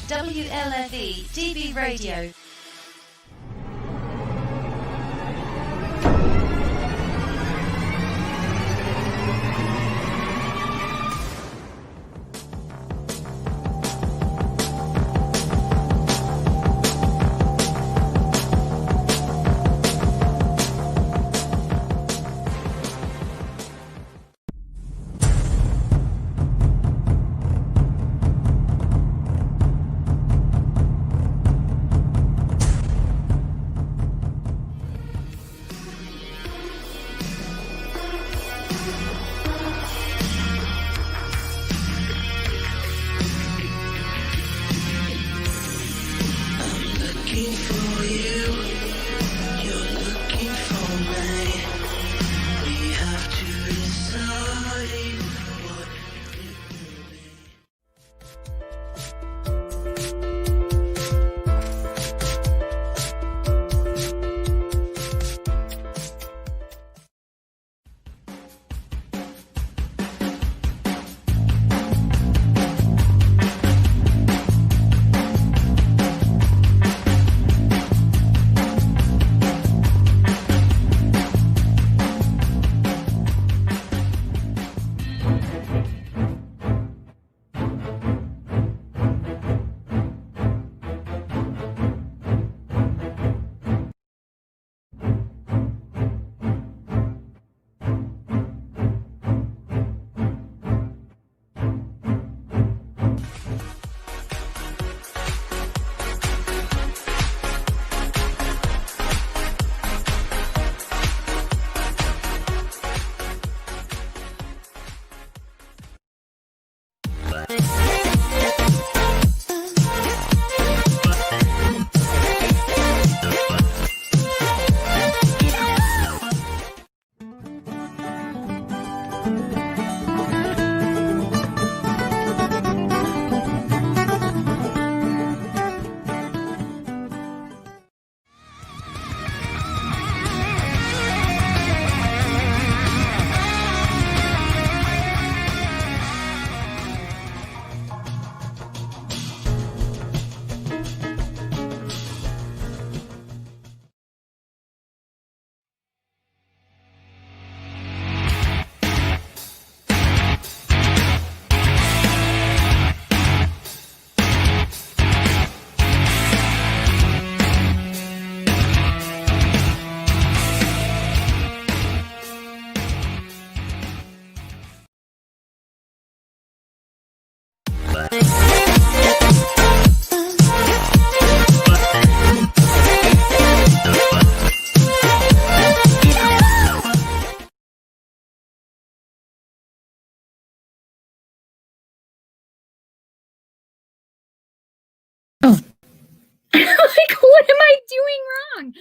WLFE DB Radio. What am I doing wrong?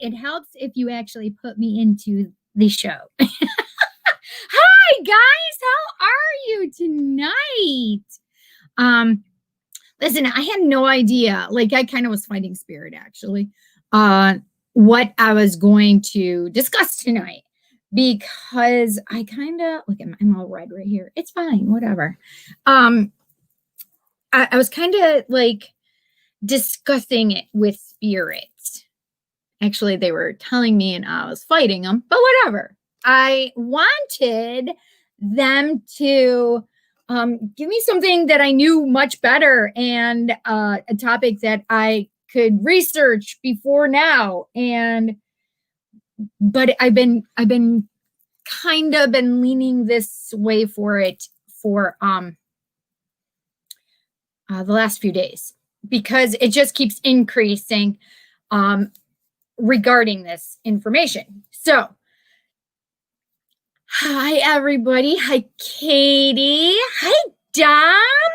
It helps if you actually put me into the show. Hi guys, how are you tonight? Listen, I had no idea. Like, I kind of was fighting spirit actually, what I was going to discuss tonight, because I kind of look. I'm all red right here. It's fine, whatever. I was kind of like discussing it with spirits. Actually, they were telling me and I was fighting them, but whatever. I wanted them to give me something that I knew much better, and a topic that I could research before now. But I've been kind of been leaning this way for it for the last few days, because it just keeps increasing regarding this information. So, hi everybody. Hi Katie. Hi Dom.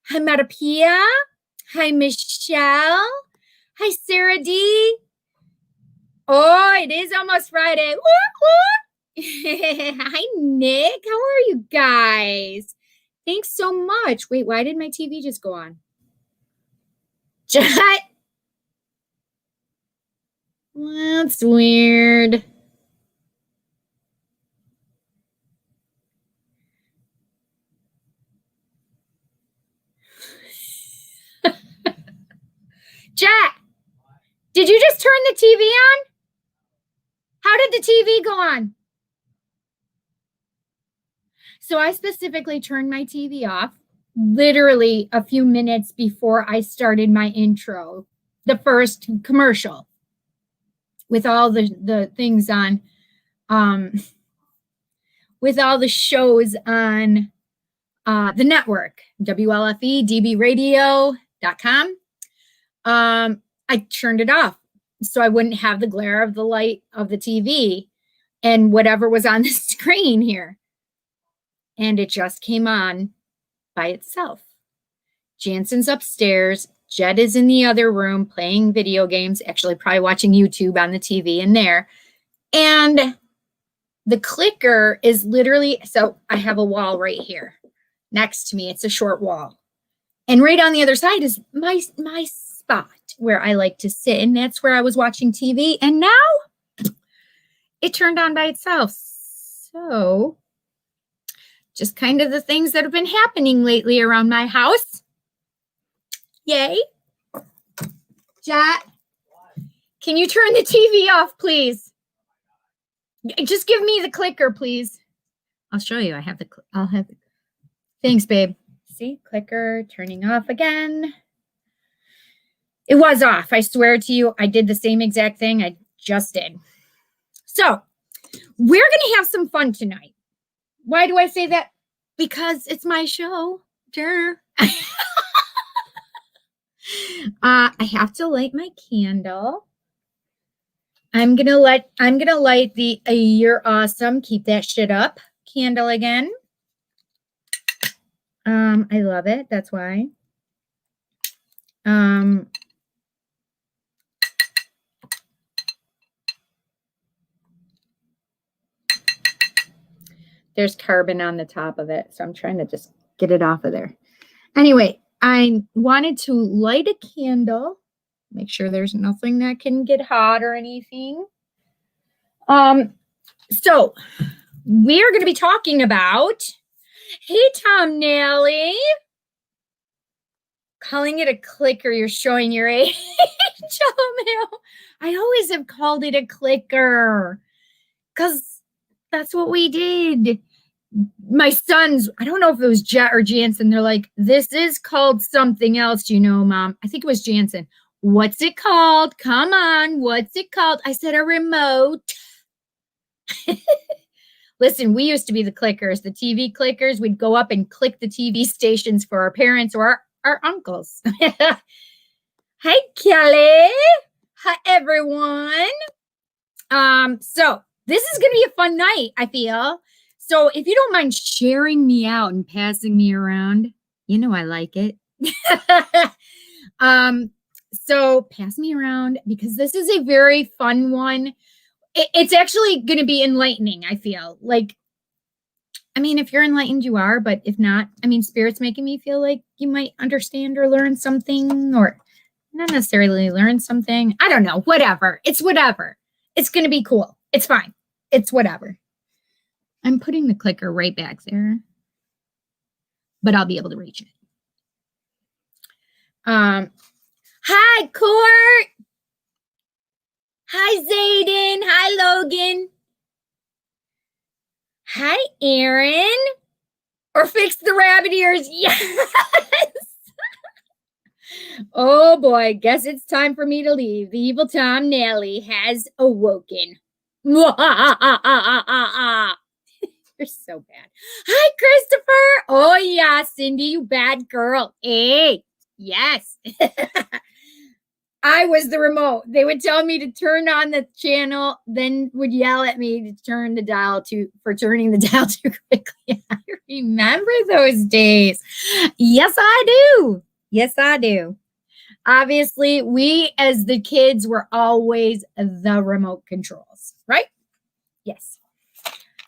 Hi Marapia. Hi Michelle. Hi Sarah D. Oh, it is almost Friday. Hi Nick. How are you guys? Thanks so much. Wait, why did my TV just go on? Chat. That's weird. Jet, did you just turn the TV on? How did the TV go on? So I specifically turned my TV off literally a few minutes before I started my intro, the first commercial with all the things on, with all the shows on the network, WLFE, dbradio.com. I turned it off so I wouldn't have the glare of the light of the TV and whatever was on the screen here. And it just came on by itself. Jansen's upstairs. Jed is in the other room playing video games, actually probably watching YouTube on the TV in there. And the clicker is literally, so I have a wall right here next to me. It's a short wall. And right on the other side is my spot where I like to sit. And that's where I was watching TV. And now it turned on by itself. So just kind of the things that have been happening lately around my house. Yay. Jet, can you turn the TV off, please? Just give me the clicker, please. I'll show you. I'll have the, thanks, babe. See, clicker turning off again. It was off. I swear to you, I did the same exact thing I just did. So we're going to have some fun tonight. Why do I say that? Because it's my show. Sure. I have to light my candle. I'm gonna light the You're Awesome, Keep That Shit Up candle again. I love it. That's why. There's carbon on the top of it, so I'm trying to just get it off of there. Anyway, I wanted to light a candle, make sure there's nothing that can get hot or anything. So we are going to be talking about, hey, Tom Nelly, calling it a clicker, you're showing your age. I always have called it a clicker because that's what we did. My sons, I don't know if it was Jet or Jansen, they're like, this is called something else, you know, Mom. I think it was Jansen. What's it called? Come on, what's it called? I said a remote. Listen, we used to be the clickers, the TV clickers. We'd go up and click the TV stations for our parents or our uncles. Hi, Kelly. Hi, everyone. So this is going to be a fun night, I feel. So if you don't mind sharing me out and passing me around, you know I like it. So pass me around because this is a very fun one. It's actually going to be enlightening, I feel. Like, I mean, if you're enlightened, you are. But if not, I mean, Spirit's making me feel like you might understand or learn something or not necessarily learn something. I don't know. Whatever. It's whatever. It's going to be cool. It's fine. It's whatever. I'm putting the clicker right back there, but I'll be able to reach it. Hi, Court. Hi, Zayden. Hi, Logan. Hi, Aaron. Or fix the rabbit ears. Yes. Oh, boy. Guess it's time for me to leave. The evil Tom Nelly has awoken. You're so bad. Hi, Christopher. Oh, yeah, Cindy, you bad girl. Hey, yes. I was the remote. They would tell me to turn on the channel, then would yell at me to turn the dial for turning the dial too quickly. I remember those days. Yes, I do. Yes, I do. Obviously, we as the kids were always the remote controls, right? Yes.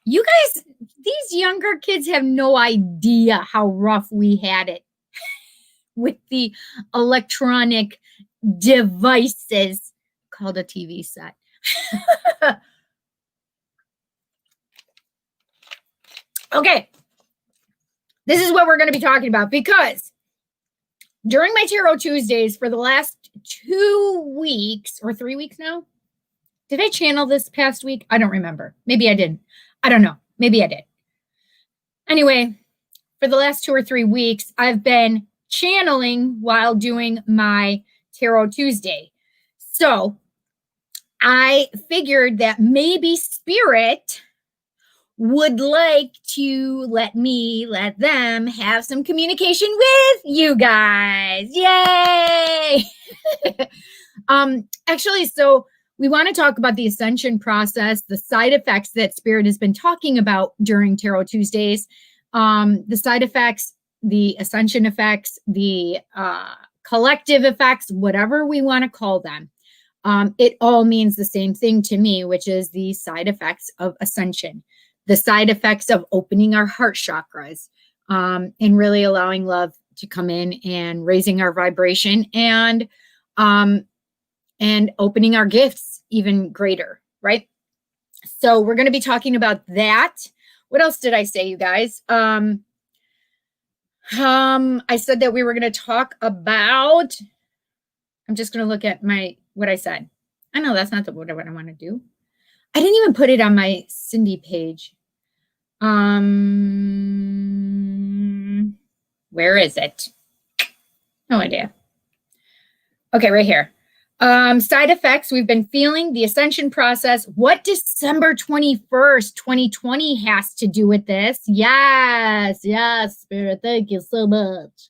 You guys, these younger kids have no idea how rough we had it with the electronic devices called a TV set. Okay. This is what we're going to be talking about because during my Tarot Tuesdays for the last 2 weeks or 3 weeks now. Did I channel this past week? I don't remember. Maybe I didn't. I don't know. Maybe I did. Anyway, for the last 2 or 3 weeks, I've been channeling while doing my Tarot Tuesday. So I figured that maybe Spirit would like to let them have some communication with you guys. Yay! Actually, so we want to talk about the Ascension process, the side effects that Spirit has been talking about during Tarot Tuesdays, the side effects, the Ascension effects, the collective effects, whatever we want to call them. It all means the same thing to me, which is the side effects of Ascension, the side effects of opening our heart chakras, and really allowing love to come in and raising our vibration and opening our gifts even greater, right? So we're going to be talking about that. What else did I say, you guys? I said that we were going to talk about, I'm just going to look at what I said. I know that's not what I want to do. I didn't even put it on my Cindy page. Where is it? No idea. Okay, right here. Side effects we've been feeling, the Ascension process. What December 21st, 2020 has to do with this? Yes, Spirit, thank you so much.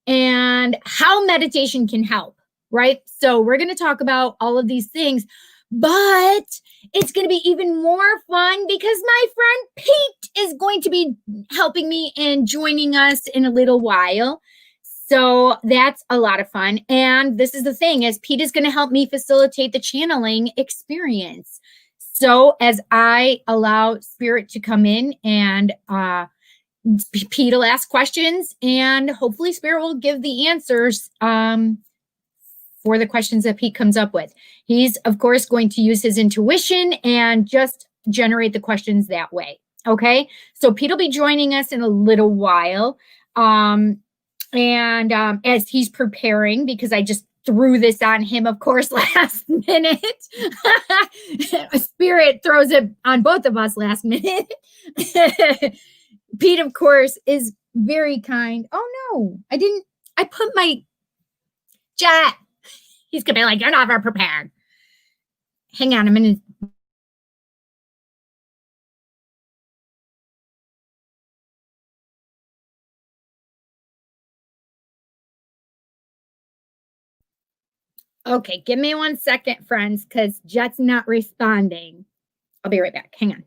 And how meditation can help, right? So we're going to talk about all of these things, but it's going to be even more fun because my friend Pete is going to be helping me and joining us in a little while. So that's a lot of fun. And this is the thing, is Pete is going to help me facilitate the channeling experience. So as I allow Spirit to come in, and Pete will ask questions, and hopefully Spirit will give the answers for the questions that Pete comes up with. He's, of course, going to use his intuition and just generate the questions that way. Okay, so Pete will be joining us in a little while. And as he's preparing, because I just threw this on him, of course, last minute. Spirit throws it on both of us last minute. Pete, of course, is very kind. Oh, no, I put my chat. He's going to be like, you're not very prepared. Hang on a minute. Okay, give me 1 second, friends, because Jet's not responding. I'll be right back. Hang on.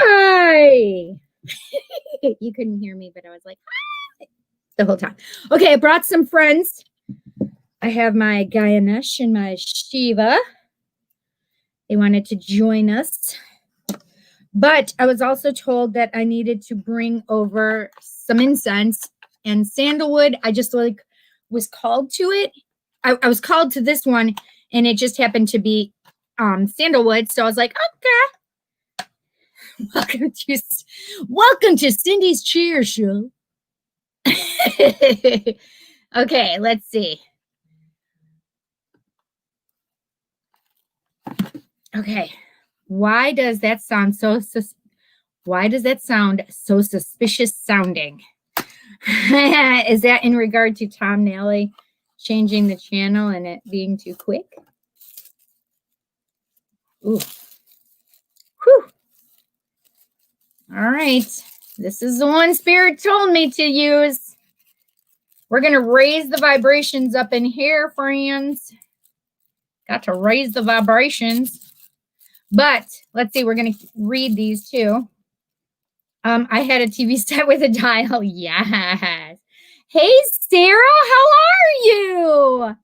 Hi. You couldn't hear me, but I was like, hi, the whole time. Okay, I brought some friends. I have my Ganesh and my Shiva. They wanted to join us. But I was also told that I needed to bring over some incense and sandalwood. I just was called to it. I was called to this one, and it just happened to be sandalwood. So I was like, okay. Welcome to Cindy's Cheer Show. Okay, let's see. Okay. Why does that sound so suspicious sounding? Is that in regard to Tom Nally changing the channel and it being too quick? Ooh. Whew. All right. This is the one Spirit told me to use. We're going to raise the vibrations up in here, friends. Got to raise the vibrations. But let's see, we're going to read these too. I had a TV set with a dial. Yes. Hey, Sarah, how are you?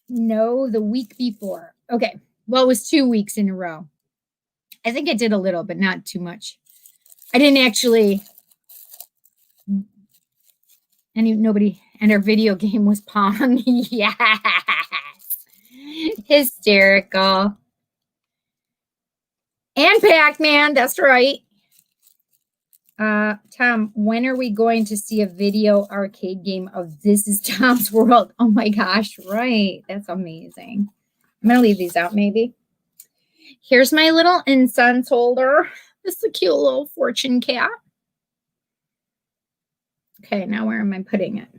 No, the week before. Okay. Well, it was 2 weeks in a row. I think I did a little, but not too much. I didn't actually. And our video game was Pong. Yes. Hysterical. And Pac-Man, that's right. Tom, when are we going to see a video arcade game of This Is Tom's World? Oh my gosh, right. That's amazing. I'm going to leave these out maybe. Here's my little incense holder. This is a cute little fortune cat. Okay, now where am I putting it?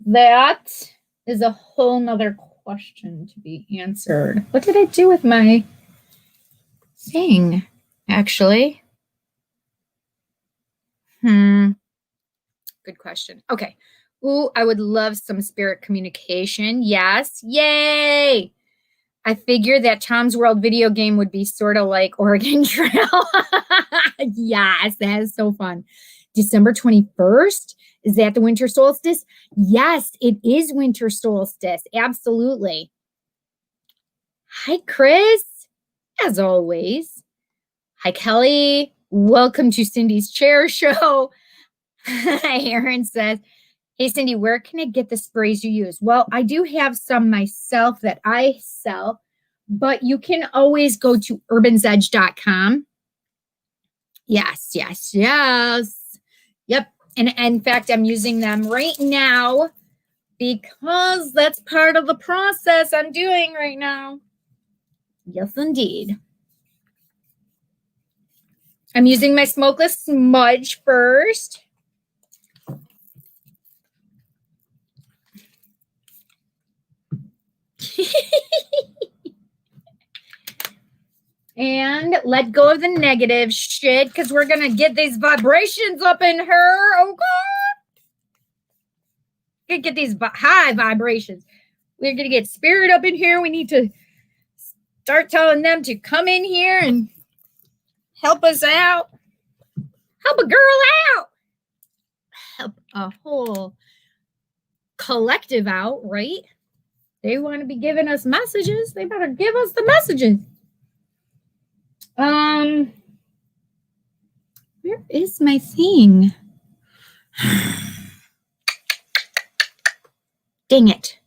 That is a whole nother question to be answered. What did I do with my thing, actually? Good question. Okay. Ooh, I would love some spirit communication. Yes. Yay. I figured that Tom's World video game would be sort of like Oregon Trail. Yes, that is so fun. December 21st. Is that the winter solstice? Yes, it is winter solstice. Absolutely. Hi, Chris. As always. Hi, Kelly. Welcome to Cindy's Chair Show. Aaron says, hey, Cindy, where can I get the sprays you use? Well, I do have some myself that I sell, but you can always go to urbansedge.com. Yes. Yep. And in fact, I'm using them right now because that's part of the process I'm doing right now. Yes, indeed. I'm using my smokeless smudge first. And let go of the negative shit because we're going to get these vibrations up in her. Oh, God. Going to get these high vibrations. We're going to get spirit up in here. We need to start telling them to come in here and help us out. Help a girl out. Help a whole collective out, right? They want to be giving us messages. They better give us the messages. Where is my thing? Dang it.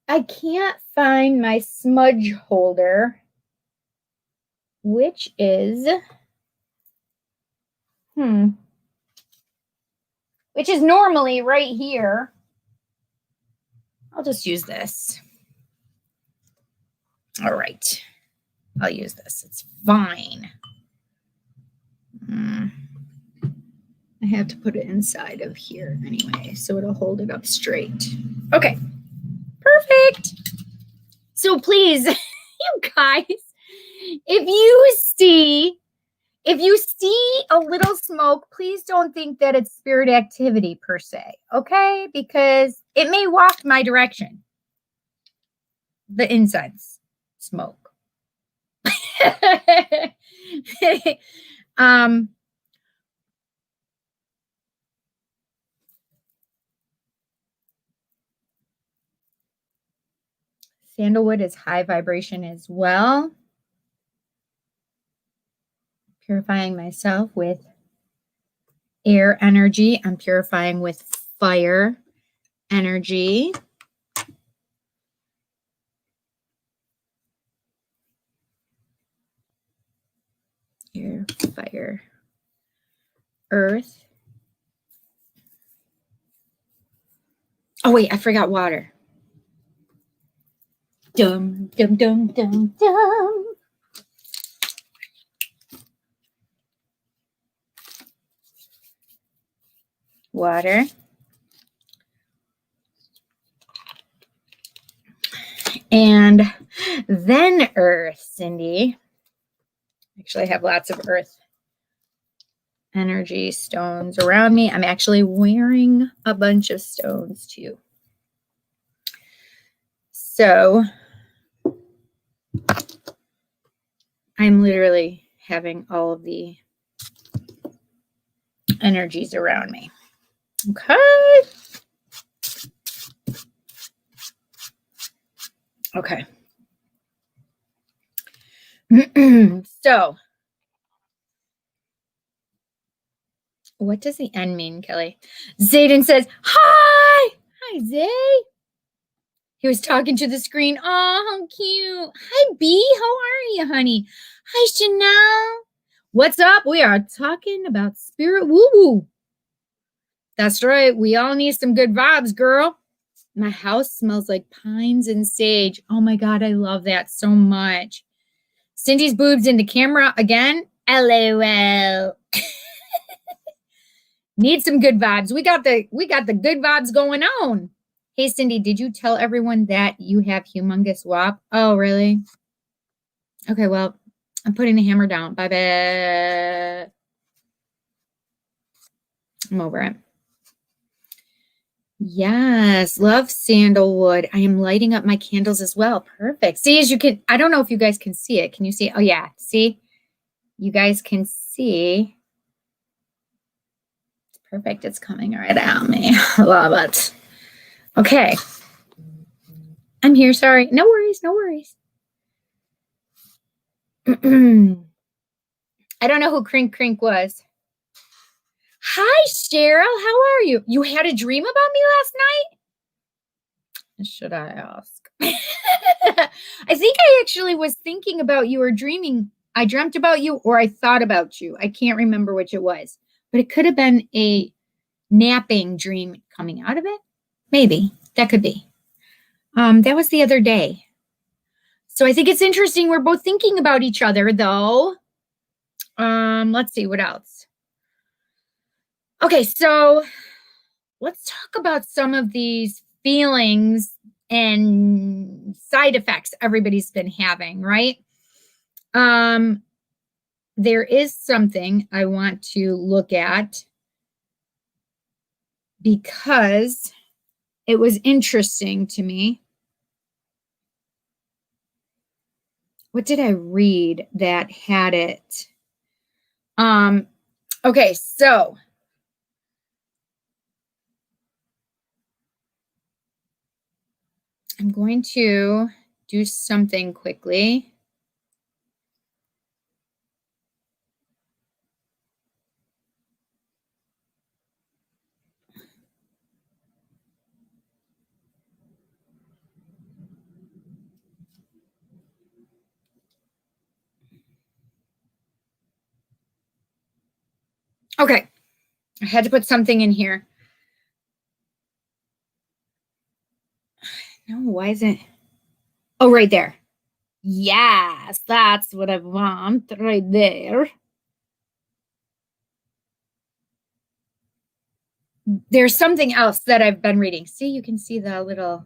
I can't find my smudge holder, which is, which is normally right here. I'll just use this. All right. I'll use this. It's fine. I have to put it inside of here anyway, so it'll hold it up straight. Okay. Perfect. So please, you guys, if you see a little smoke, please don't think that it's spirit activity per se, okay? Because it may waft my direction. The incense smoke. um, Sandalwood is high vibration as well. Purifying myself with air energy. I'm purifying with fire energy. Air, fire, earth. Oh, wait, I forgot water. Dum, dum, dum, dum, dum. Water. And then earth, Cindy. Actually, I have lots of earth energy stones around me. I'm actually wearing a bunch of stones too. So I'm literally having all of the energies around me. Okay. Okay. So what does the N mean, Kelly? Zayden says, hi. Hi, Zay. He was talking to the screen. Oh, how cute. Hi, B. How are you, honey? Hi, Chanel. What's up? We are talking about spirit woo-woo. That's right. We all need some good vibes, girl. My house smells like pines and sage. Oh my God, I love that so much. Cindy's boobs in the camera again. LOL. Need some good vibes. We got the good vibes going on. Hey, Cindy, did you tell everyone that you have humongous WAP? Oh, really? Okay, well, I'm putting the hammer down. Bye-bye. I'm over it. Yes, love sandalwood. I am lighting up my candles as well. Perfect. See, as you can, I don't know if you guys can see it. Can you see? Oh, yeah. See? You guys can see. It's perfect. It's coming right at me. I love it. Okay. I'm here. Sorry. No worries. No worries. I don't know who Crink Crink was. Hi, Cheryl. How are you? You had a dream about me last night? Should I ask? I think I actually was thinking about you or dreaming. I dreamt about you or I thought about you. I can't remember which it was, but it could have been a napping dream coming out of it. Maybe that could be. That was the other day. So I think it's interesting. We're both thinking about each other though. Let's see what else. Okay, so let's talk about some of these feelings and side effects everybody's been having, right? There is something I want to look at because it was interesting to me. What did I read that had it? Okay, so I'm going to do something quickly. Okay, I had to put something in here. No, why isn't it? Oh, right there. Yes, that's what I want right there. There's something else that I've been reading. See, you can see the little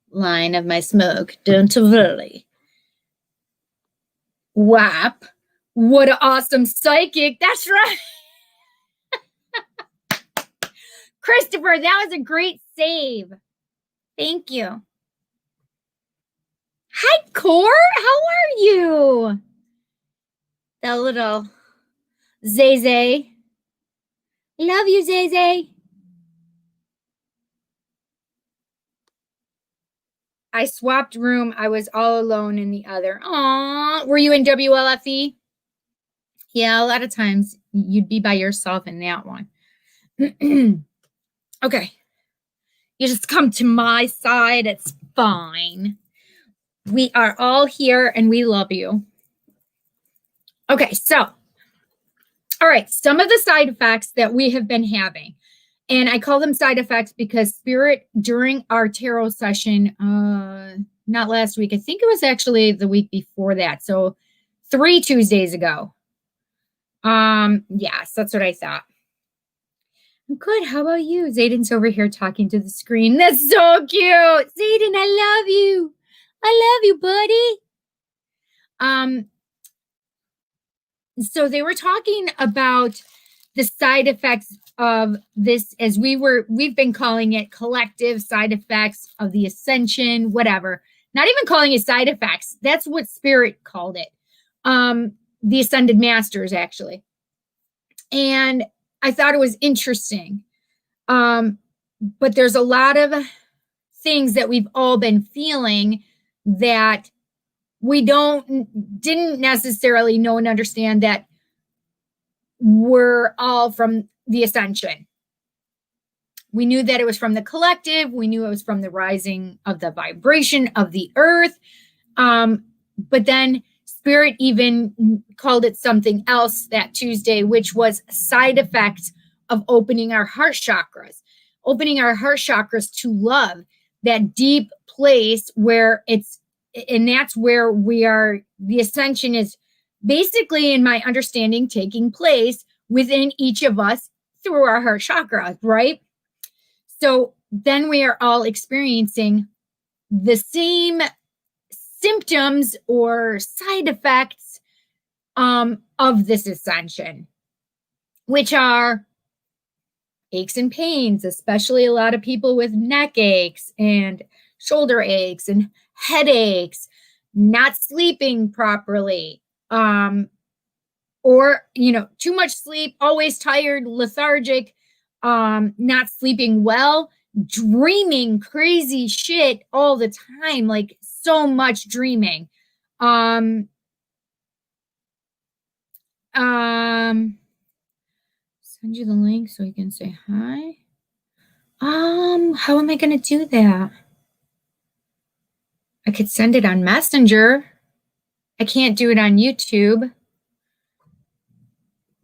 line of my smoke. Don't worry. WAP. What an awesome psychic. That's right. Christopher, that was a great save. Thank you. Hi, Core. How are you? The little Zay Zay. Love you, Zay Zay. I swapped room. I was all alone in the other. Aw, were you in WLFE? Yeah, a lot of times you'd be by yourself in that one. Okay. You just come to my side. It's fine. We are all here and we love you. Okay, so, all right, some of the side effects that we have been having. And I call them side effects because Spirit, during our tarot session, not last week, I think it was actually the week before that. So 3 Tuesdays ago. Yes, that's what I thought. I'm good. How about you? Zayden's over here talking to the screen. That's so cute. Zayden, I love you. I love you, buddy. So they were talking about the side effects of this, as we've been calling it collective side effects of the ascension, whatever. Not even calling it side effects. That's what Spirit called it. The ascended masters, actually. And I thought it was interesting. But there's a lot of things that we've all been feeling that we didn't necessarily know and understand that we're all from the ascension. We knew that it was from the collective. We knew it was from the rising of the vibration of the earth. But then Spirit even called it something else that Tuesday, which was side effects of opening our heart chakras to love, that deep place where and that's where we are. The ascension is basically, in my understanding, taking place within each of us through our heart chakra, right? So then we are all experiencing the same symptoms or side effects of this ascension, which are aches and pains, especially a lot of people with neck aches and shoulder aches and headaches, not sleeping properly, or, too much sleep, always tired, lethargic, not sleeping well, dreaming crazy shit all the time, like so much dreaming. Send you the link so you can say hi. How am I going to do that? I could send it on Messenger. I can't do it on YouTube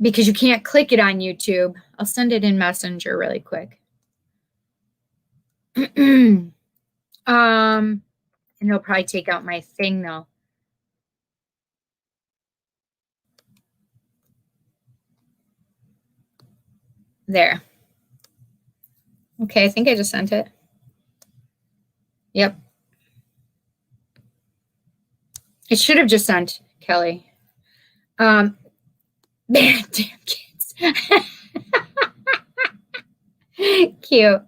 because you can't click it on YouTube. I'll send it in Messenger really quick. And it'll probably take out my thing though. There. Okay, I think I just sent it. Yep. It should have just sent, Kelly. Man, damn kids. Cute.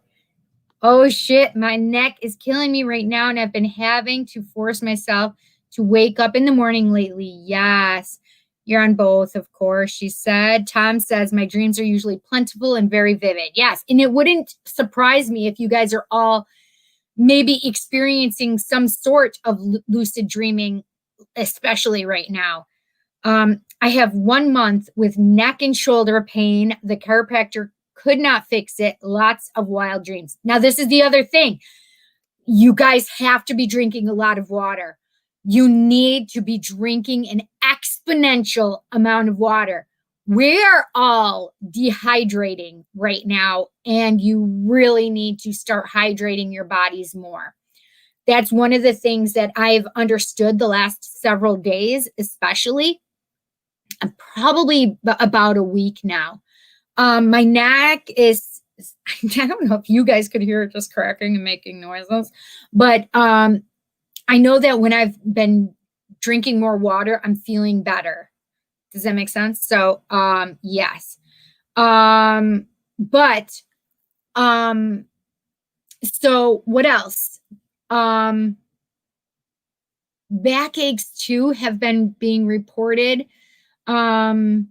Oh shit, my neck is killing me right now, and I've been having to force myself to wake up in the morning lately. Yes, you're on both, of course, she said. Tom says, my dreams are usually plentiful and very vivid. Yes, and it wouldn't surprise me if you guys are all maybe experiencing some sort of lucid dreaming, especially right now. I have 1 month with neck and shoulder pain. The chiropractor could not fix it. Lots of wild dreams. Now, this is the other thing. You guys have to be drinking a lot of water. You need to be drinking an exponential amount of water. We are all dehydrating right now, and you really need to start hydrating your bodies more. That's one of the things that I've understood the last several days, especially probably about a week now. My neck is, I don't know if you guys could hear it just cracking and making noises, but I know that when I've been drinking more water, I'm feeling better. Does that make sense? So, yes. So what else? Backaches too have been being reported. Oh,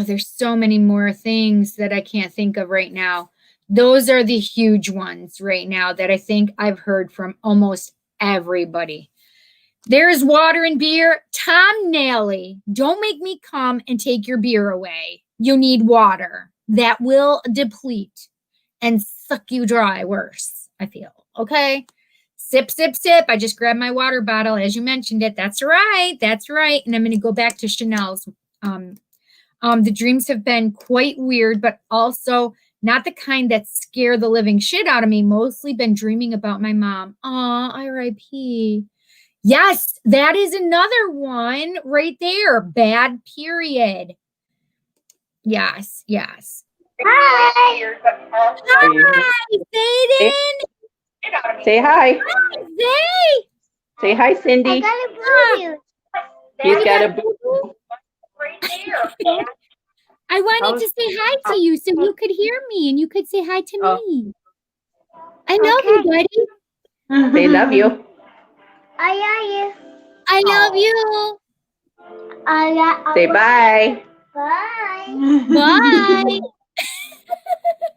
there's so many more things that I can't think of right now. Those are the huge ones right now that I think I've heard from almost everybody. There's water and beer. Tom Nally, don't make me come and take your beer away. You need water. That will deplete and suck you dry worse, I feel. Okay? Sip, sip, sip. I just grabbed my water bottle as you mentioned it. That's right. That's right. And I'm going to go back to Chanel's. The dreams have been quite weird, but also not the kind that scare the living shit out of me. Mostly been dreaming about my mom. Aw, R.I.P. Yes, that is another one right there. Bad period. Yes, yes. Hi. Hi, Zayden. Say hi. Hi, Zay. Say hi, Cindy. I got a boo. He's got a boo. I wanted to say hi to you so you could hear me and you could say hi to me. I love you, buddy. They love you. I love you. I love you. Say bye. Bye.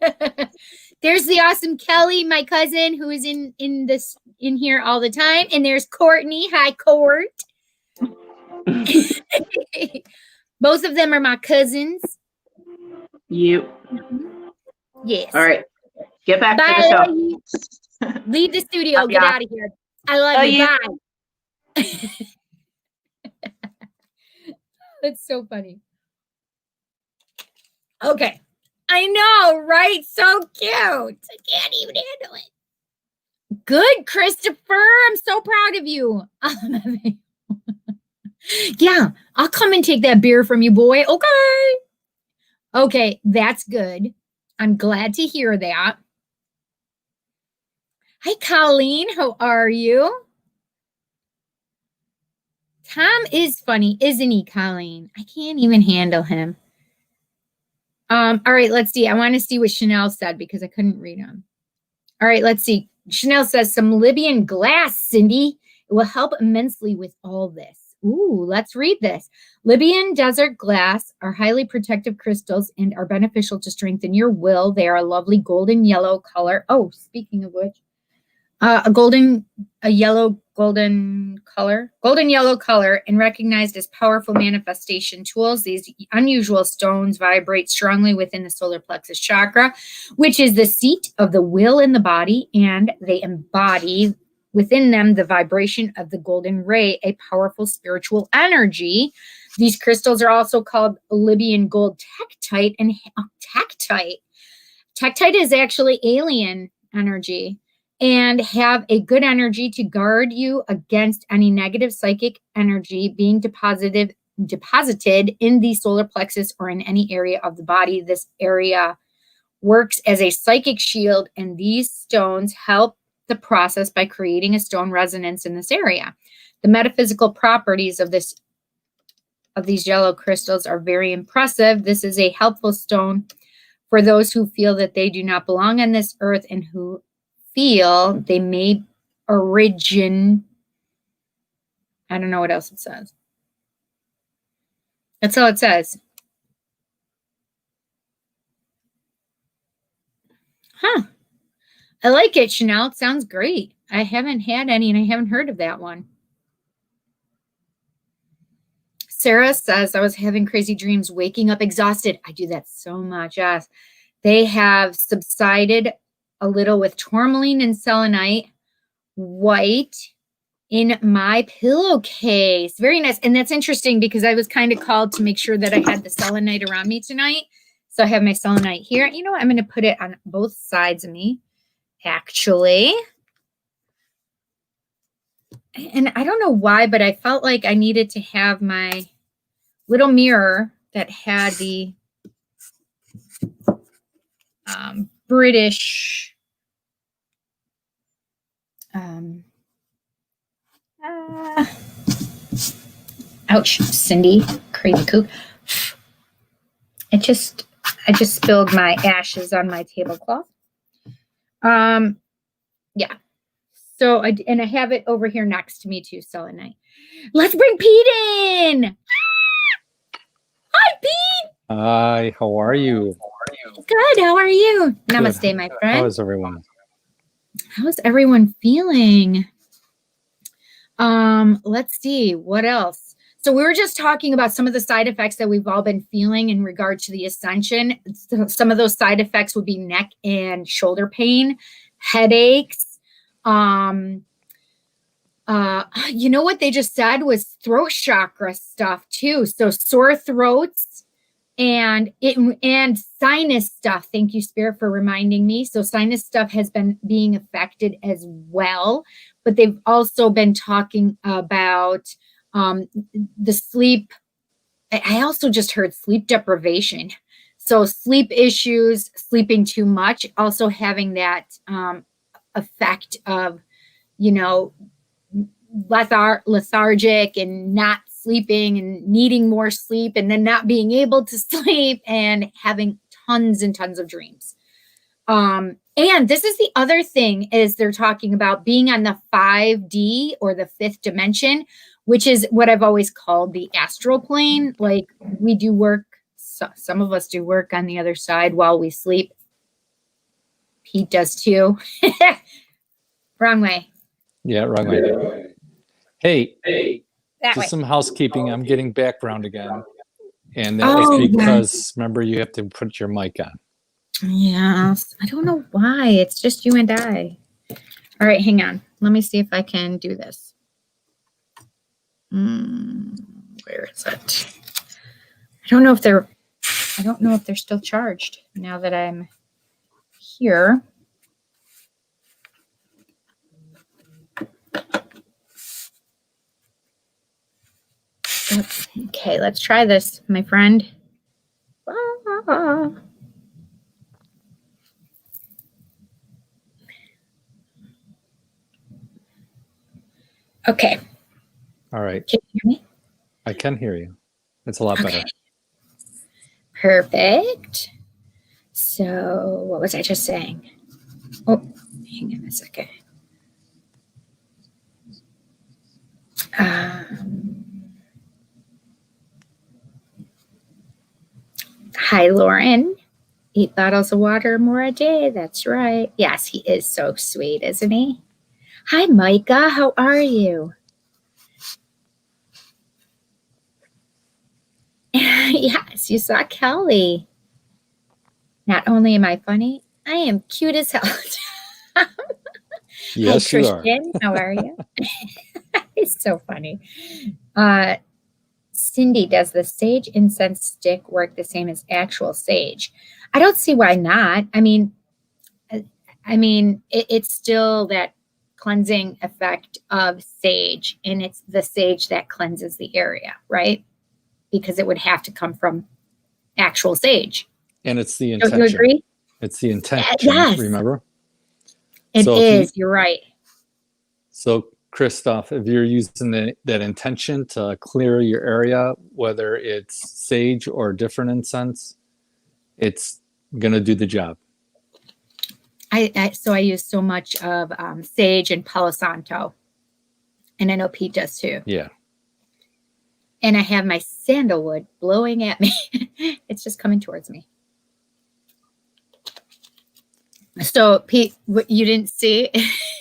Bye. There's the awesome Kelly, my cousin, who is in here all the time. And there's Courtney. Hi, Court. Both of them are my cousins. You. Yes. All right. Get back Bye. to the show. Leave the studio. Love Get ya. out of here. I love you. Bye. That's so funny. Okay. I know, right? So cute. I can't even handle it. Good, Christopher. I'm so proud of you. Yeah, I'll come and take that beer from you, boy. Okay. Okay, that's good. I'm glad to hear that. Hi, Colleen. How are you? Tom is funny, isn't he, Colleen? I can't even handle him. All right, let's see. I want to see what Chanel said because I couldn't read them. All right, let's see. Chanel says, some Libyan glass, Cindy. It will help immensely with all this. Ooh, let's read this. Libyan desert glass are highly protective crystals and are beneficial to strengthen your will. They are a lovely golden yellow color. Oh, speaking of which, golden yellow color, and recognized as powerful manifestation tools. These unusual stones vibrate strongly within the solar plexus chakra, which is the seat of the will in the body, and they embody within them the vibration of the golden ray, a powerful spiritual energy. These crystals are also called Libyan gold tektite and tektite. Tektite is actually alien energy and have a good energy to guard you against any negative psychic energy being deposited in the solar plexus or in any area of the body. This area works as a psychic shield, and these stones help the process by creating a stone resonance in this area. The metaphysical properties of these yellow crystals are very impressive. This is a helpful stone for those who feel that they do not belong on this earth and who feel they may I don't know what else it says. That's all it says. Huh. I like it, Chanel. It sounds great. I haven't had any and I haven't heard of that one. Sarah says, I was having crazy dreams, waking up exhausted. I do that so much. Yes. They have subsided a little with tourmaline and selenite white in my pillowcase. Very nice. And that's interesting because I was kind of called to make sure that I had the selenite around me tonight. So I have my selenite here. You know what? I'm going to put it on both sides of me, actually. And I don't know why, but I felt like I needed to have my little mirror that had the British ouch, Cindy, crazy kook. I just spilled my ashes on my tablecloth. Yeah. So, and I have it over here next to me too, selenite. Let's bring Pete in. Hi, Pete. Hi, how are you? Good. How are you? Good. Namaste, my friend. How is everyone? How's everyone feeling? Let's see what else. So we were just talking about some of the side effects that we've all been feeling in regard to the Ascension. Some of those side effects would be neck and shoulder pain, headaches. You know what they just said was throat chakra stuff too. So sore throats and sinus stuff. Thank you, Spirit, for reminding me. So sinus stuff has been being affected as well, but they've also been talking about the sleep. I also just heard sleep deprivation. So sleep issues, sleeping too much, also having that effect of, you know, lethargic and not sleeping and needing more sleep and then not being able to sleep and having tons and tons of dreams. And this is the other thing is they're talking about being on the 5D or the fifth dimension, which is what I've always called the astral plane. Like we do work, some of us do work on the other side while we sleep. Pete does too. Wrong way. Yeah, wrong way. Hey, That just way. some housekeeping. I'm getting background again. And that was because, remember, you have to put your mic on. Yes. I don't know why. It's just you and I. All right, hang on. Let me see if I can do this. Where is it? I don't know if they're still charged now that I'm here. Okay, let's try this, my friend. Okay. All right. Can you hear me? I can hear you. It's a lot better. Perfect. So what was I just saying? Oh, hang on a second. Hi, Lauren. 8 bottles of water more a day. That's right. Yes, he is so sweet, isn't he? Hi, Micah. How are you? Yes, you saw Kelly. Not only am I funny, I am cute as hell. Yes, Hi, you are. Christian. How are you? It's so funny. Cindy, does the sage incense stick work the same as actual sage? I don't see why not. I mean, it's still that cleansing effect of sage, and it's the sage that cleanses the area, right? Because it would have to come from actual sage. And it's the intention. Don't you agree? It's the intention, Yes. remember? It is. You're right. So, Christoph, if you're using that intention to clear your area, whether it's sage or different incense, it's going to do the job. So I use so much of sage and Palo Santo. And I know Pete does too. Yeah. And I have my sandalwood blowing at me. It's just coming towards me. So Pete, what you didn't see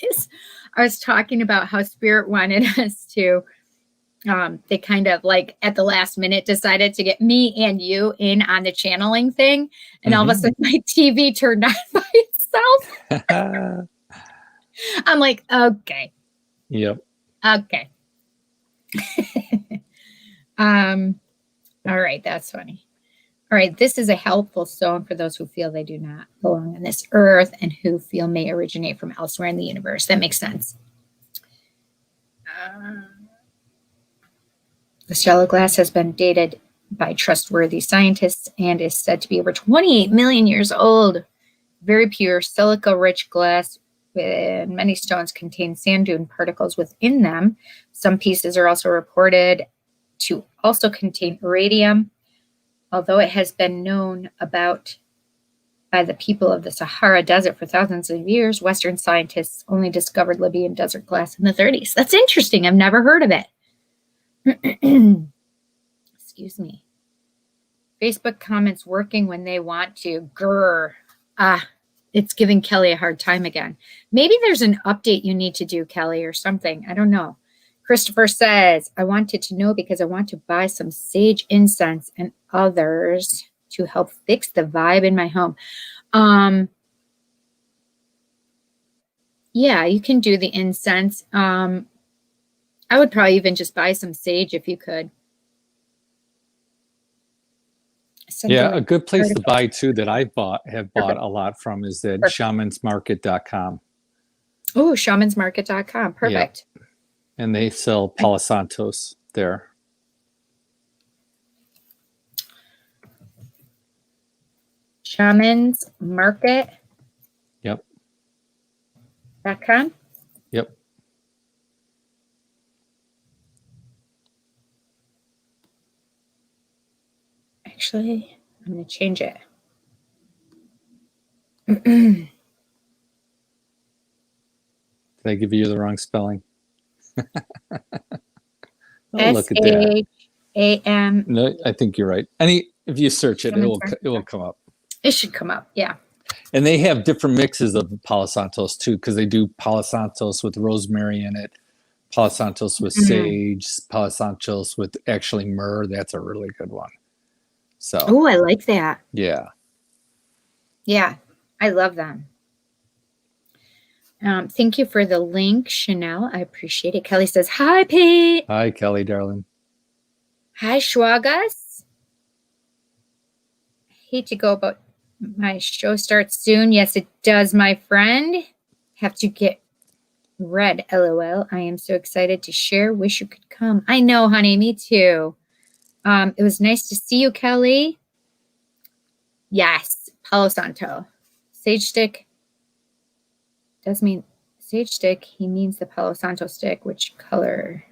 is I was talking about how Spirit wanted us to, they kind of like at the last minute decided to get me and you in on the channeling thing. And all of a sudden my TV turned on by itself. I'm like, okay. Yep. Okay. All right. That's funny. All right. This is a helpful stone for those who feel they do not belong on this earth and who feel may originate from elsewhere in the universe. That makes sense. The shallow glass has been dated by trustworthy scientists and is said to be over 28 million years old. Very pure silica-rich glass, with many stones contain sand dune particles within them. Some pieces are also reported to also contain iridium, although it has been known about by the people of the Sahara Desert for thousands of years. Western scientists only discovered Libyan desert glass in the 30s. That's interesting. I've never heard of it. Excuse me. Facebook comments working when they want to. Grr. It's giving Kelly a hard time again. Maybe there's an update you need to do, Kelly, or something. I don't know. Christopher says, I wanted to know because I want to buy some sage incense and others to help fix the vibe in my home. Yeah, you can do the incense. I would probably even just buy some sage if you could. Yeah, a good place to buy too that I have bought a lot from is at shamansmarket.com. Oh, shamansmarket.com. Perfect. Yeah. And they sell Palo Santos there. Shamansmarket.com. Yep. Actually, I'm going to change it. Did I give you the wrong spelling? S-H-A-M. No, I think you're right. If you search it, it will come up. It should come up, yeah. And they have different mixes of Palo Santos too, because they do Palo Santos with rosemary in it, Palo Santos with sage, Palo Santos with actually myrrh. That's a really good one. So. Oh, I like that. Yeah. Yeah, I love them. Thank you for the link, Chanel. I appreciate it. Kelly says, hi, Pete. Hi, Kelly, darling. Hi, Schwagas. I hate to go, but my show starts soon. Yes, it does, my friend. Have to get read, LOL. I am so excited to share. Wish you could come. I know, honey. Me too. It was nice to see you, Kelly. Yes, Palo Santo. Sage stick. Does mean sage stick. He means the Palo Santo stick. Which color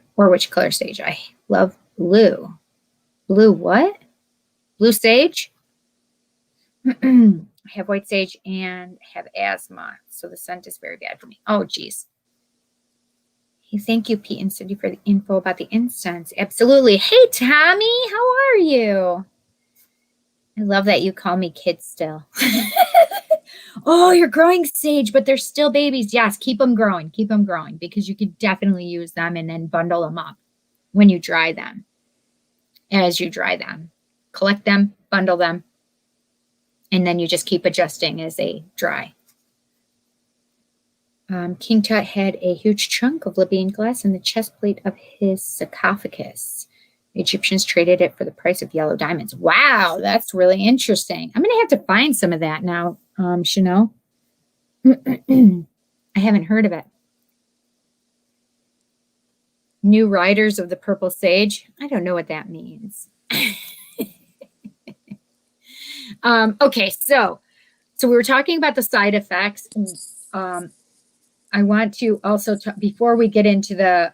sage? I love blue. Blue what? Blue sage? I have white sage and have asthma, so the scent is very bad for me. Oh, geez. Hey, thank you, Pete and Cindy, for the info about the incense. Absolutely. Hey, Tommy, how are you? I love that you call me kid still. Oh, you're growing sage, but they're still babies. Yes, keep them growing. Keep them growing because you could definitely use them and then bundle them up when you dry them. As you dry them, collect them, bundle them, and then you just keep adjusting as they dry. King Tut had a huge chunk of Libyan glass in the chest plate of his sarcophagus. The Egyptians traded it for the price of yellow diamonds. Wow, that's really interesting. I'm going to have to find some of that now, Chanel. I haven't heard of it. New riders of the purple sage. I don't know what that means. Okay, so we were talking about the side effects. I want to also before we get into the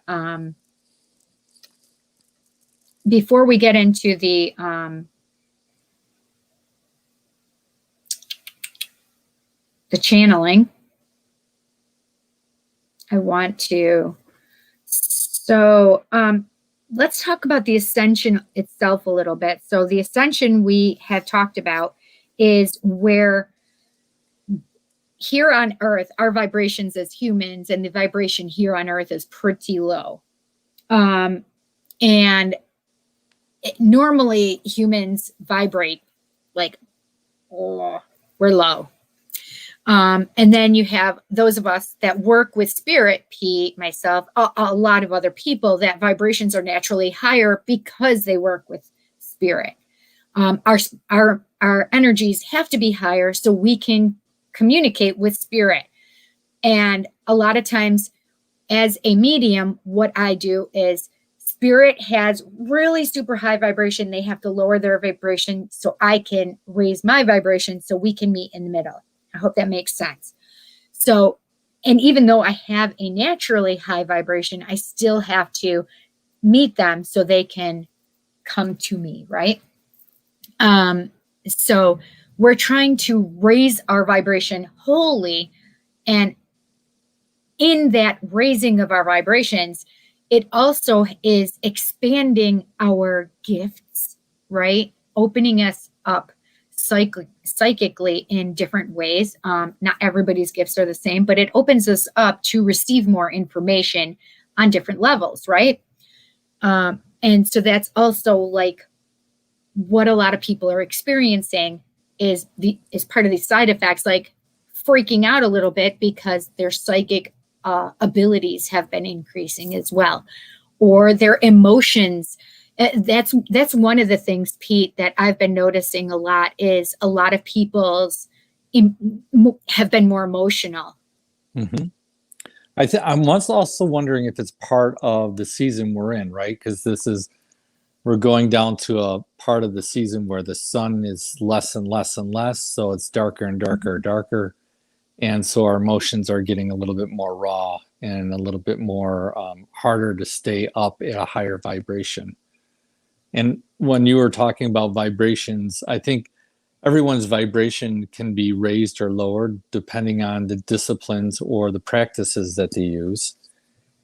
channeling, I want to. So let's talk about the ascension itself a little bit. So the ascension we have talked about is where here on Earth, our vibrations as humans and the vibration here on Earth is pretty low. Normally humans vibrate like, oh, we're low. And then you have those of us that work with spirit, Pete, myself, a lot of other people, that vibrations are naturally higher because they work with spirit. Our energies have to be higher so we can communicate with spirit. And a lot of times as a medium, what I do is spirit has really super high vibration. They have to lower their vibration so I can raise my vibration so we can meet in the middle. I hope that makes sense. So, and even though I have a naturally high vibration, I still have to meet them so they can come to me, right? So we're trying to raise our vibration wholly. And in that raising of our vibrations, it also is expanding our gifts, right? Opening us up psychically in different ways. Not everybody's gifts are the same, but it opens us up to receive more information on different levels, right? And so that's also like what a lot of people are experiencing is part of these side effects, like freaking out a little bit because their psychic abilities have been increasing as well, or their emotions. That's one of the things, Pete, that I've been noticing a lot is a lot of people's have been more emotional. Mm-hmm. I'm also wondering if it's part of the season we're in, right? Because we're going down to a part of the season where the sun is less and less and less, so it's darker and darker and darker. And so our emotions are getting a little bit more raw and a little bit more harder to stay up at a higher vibration. And when you were talking about vibrations, I think everyone's vibration can be raised or lowered depending on the disciplines or the practices that they use.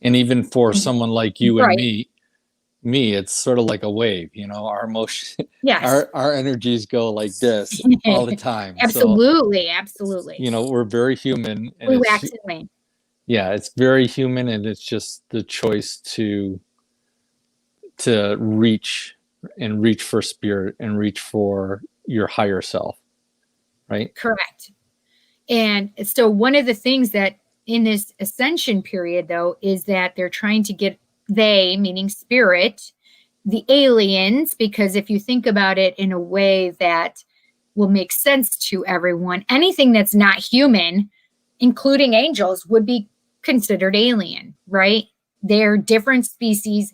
And even for someone like you and me, it's sort of like a wave, our emotion, yes, our energies go like this all the time. Absolutely. We're very human. And we wax and wane. Yeah, it's very human, and it's just the choice to reach for spirit and reach for your higher self, right? Correct. And so one of the things that in this ascension period, though, is that they're trying to get meaning spirit, the aliens, because if you think about it in a way that will make sense to everyone, anything that's not human, including angels, would be considered alien, right? They're different species,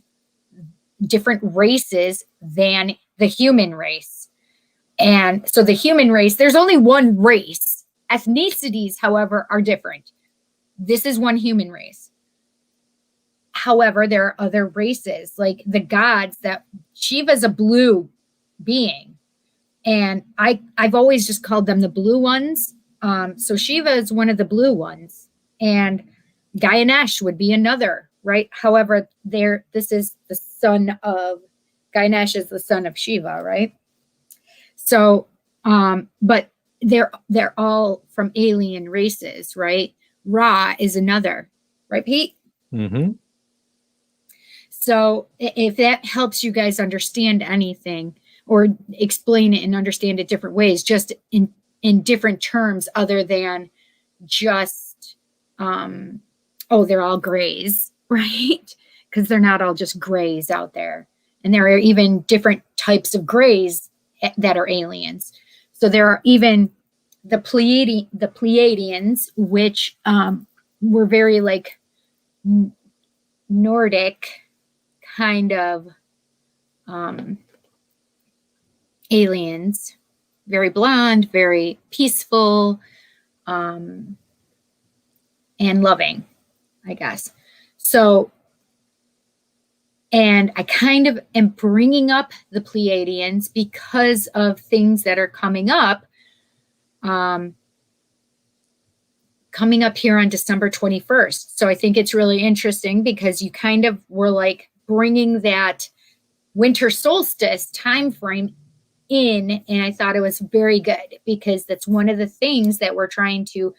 different races than the human race. And so the human race, there's only one race. Ethnicities, however, are different. This is one human race. However, there are other races, like the gods, that Shiva's a blue being. And I've always just called them the blue ones. So Shiva is one of the blue ones. And Ganesh would be another, right? However, this is the son of, Ganesh is the son of Shiva, right? So, but they're all from alien races, right? Ra is another, right, Pete? Mm-hmm. So if that helps you guys understand anything or explain it and understand it different ways, just in different terms other than just, they're all grays, right? Because they're not all just grays out there. And there are even different types of grays that are aliens. So there are even the Pleiadians, which were very like Nordic kind of aliens, very blonde, very peaceful, and loving, I guess. So, and I kind of am bringing up the Pleiadians because of things that are coming up here on December 21st. So I think it's really interesting because you kind of were like bringing that winter solstice time frame in, and I thought it was very good because that's one of the things that we're trying to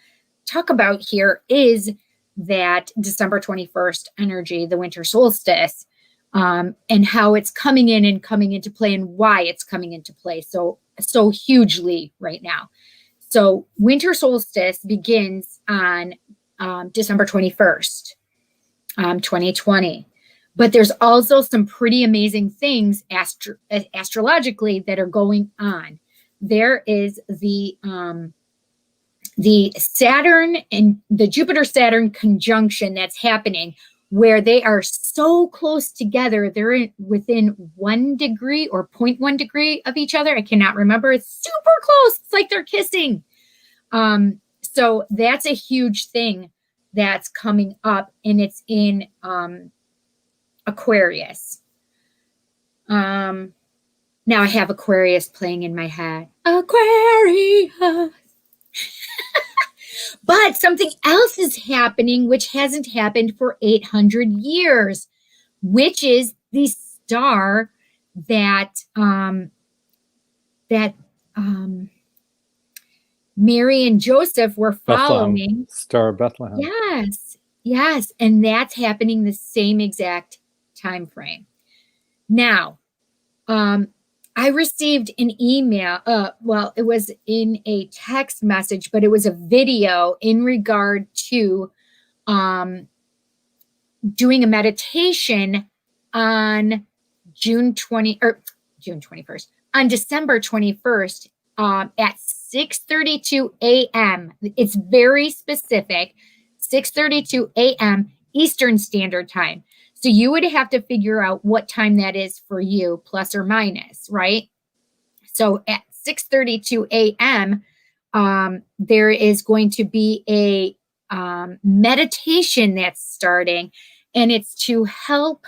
talk about here is that December 21st energy, the winter solstice, and how it's coming in and coming into play and why it's coming into play so hugely right now. So winter solstice begins on December 21st, 2020. But there's also some pretty amazing things astrologically that are going on. There is the Saturn and the Jupiter-Saturn conjunction that's happening where they are so close together. They're within 1 degree or 0.1 degree of each other. I cannot remember. It's super close. It's like they're kissing. So that's a huge thing that's coming up, and it's in Aquarius. Now I have Aquarius playing in my head. Aquarius. But something else is happening, which hasn't happened for 800 years, which is the star that Mary and Joseph were following. Bethlehem, Star of Bethlehem. Yes, yes, and that's happening the same exact time frame. Now, I received an email. Well, it was in a text message, but it was a video in regard to doing a meditation on June 21st, on December 21st at 6:32 a.m. It's very specific, 6:32 a.m. Eastern Standard Time. So you would have to figure out what time that is for you, plus or minus, right? So at 6:32 a.m., there is going to be a meditation that's starting, and it's to help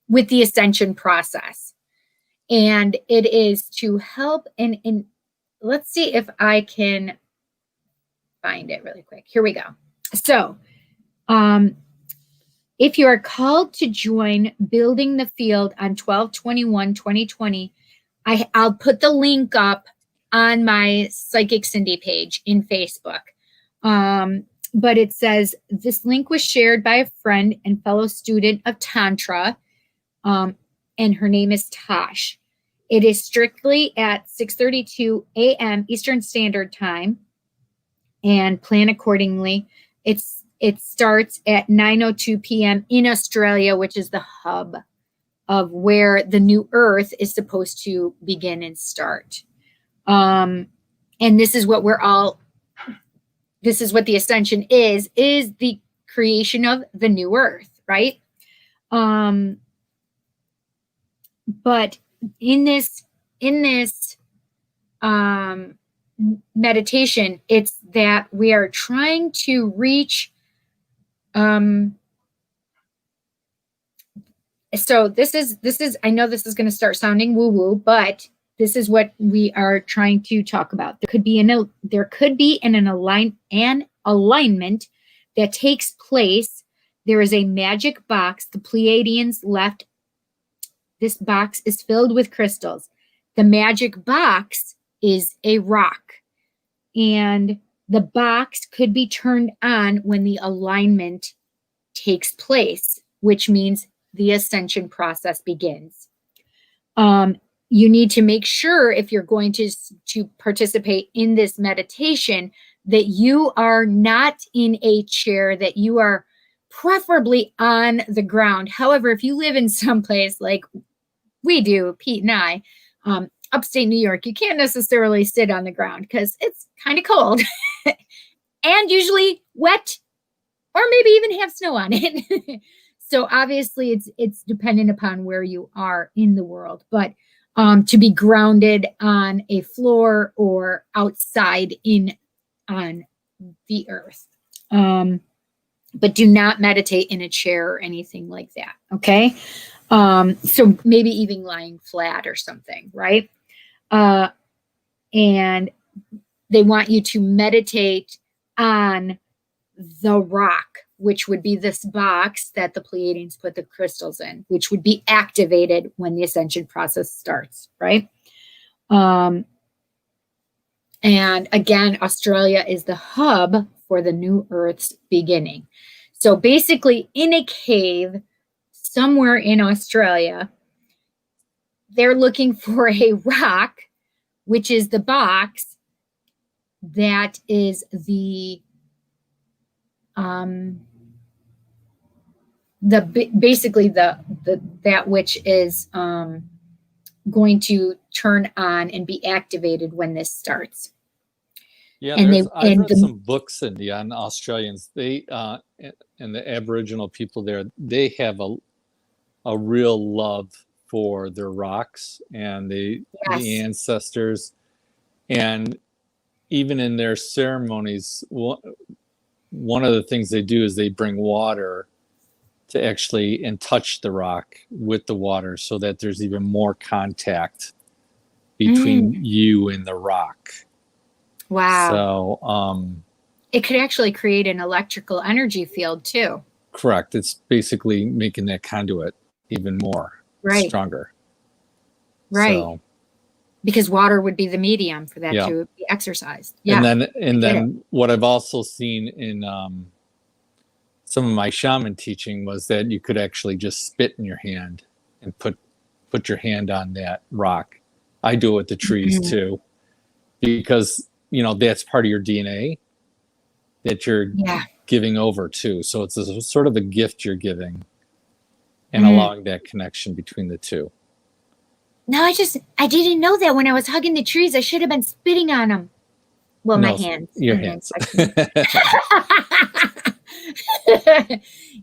with the ascension process. And it is to help, and let's see if I can find it really quick. Here we go. So, if you are called to join Building the Field on 12/21/2020, I'll put the link up on my Psychic Cindy page in Facebook. But it says, this link was shared by a friend and fellow student of Tantra, and her name is Tosh. It is strictly at 6:32 a.m. Eastern Standard Time, and plan accordingly. It starts at 9:02 p.m. in Australia, which is the hub of where the new Earth is supposed to begin and start. And this is what this is what the Ascension is the creation of the new Earth, right? But in this meditation, it's that we are trying to reach. So this is, I know this is going to start sounding woo-woo, but this is what we are trying to talk about. There could be an alignment that takes place. There is a magic box the Pleiadians left. This box is filled with crystals. The magic box is a rock, and the box could be turned on when the alignment takes place, which means the ascension process begins. You need to make sure, if you're going to participate in this meditation, that you are not in a chair, that you are preferably on the ground. However, if you live in some place like we do, Pete and I, upstate New York, you can't necessarily sit on the ground because it's kind of cold and usually wet, or maybe even have snow on it. So obviously it's dependent upon where you are in the world, but to be grounded on a floor or outside on the earth. But do not meditate in a chair or anything like that. Okay. So maybe even lying flat or something, right? And they want you to meditate on the rock, which would be this box that the Pleiadians put the crystals in, which would be activated when the ascension process starts, right? And again, Australia is the hub for the new Earth's beginning. So basically, in a cave somewhere in Australia, they're looking for a rock, which is the box that is basically that which is going to turn on and be activated when this starts. Yeah, And I've read some books, Cindy, on Australians. They and the Aboriginal people there, they have a real love for their rocks and the ancestors, and even in their ceremonies, one of the things they do is they bring water to actually and touch the rock with the water so that there's even more contact between you and the rock. Wow. So, it could actually create an electrical energy field too. correct. It's basically making that conduit even more stronger. Right. So, because water would be the medium for that Yeah. to be exercised. Yeah. And then what I've also seen in some of my shaman teaching was that you could actually just spit in your hand and put your hand on that rock. I do it with the trees too, because that's part of your DNA that you're giving over to. So it's a sort of a gift you're giving and allowing that connection between the two. No, I didn't know that when I was hugging the trees. I should have been spitting on them. Well, No, my hands. your hands.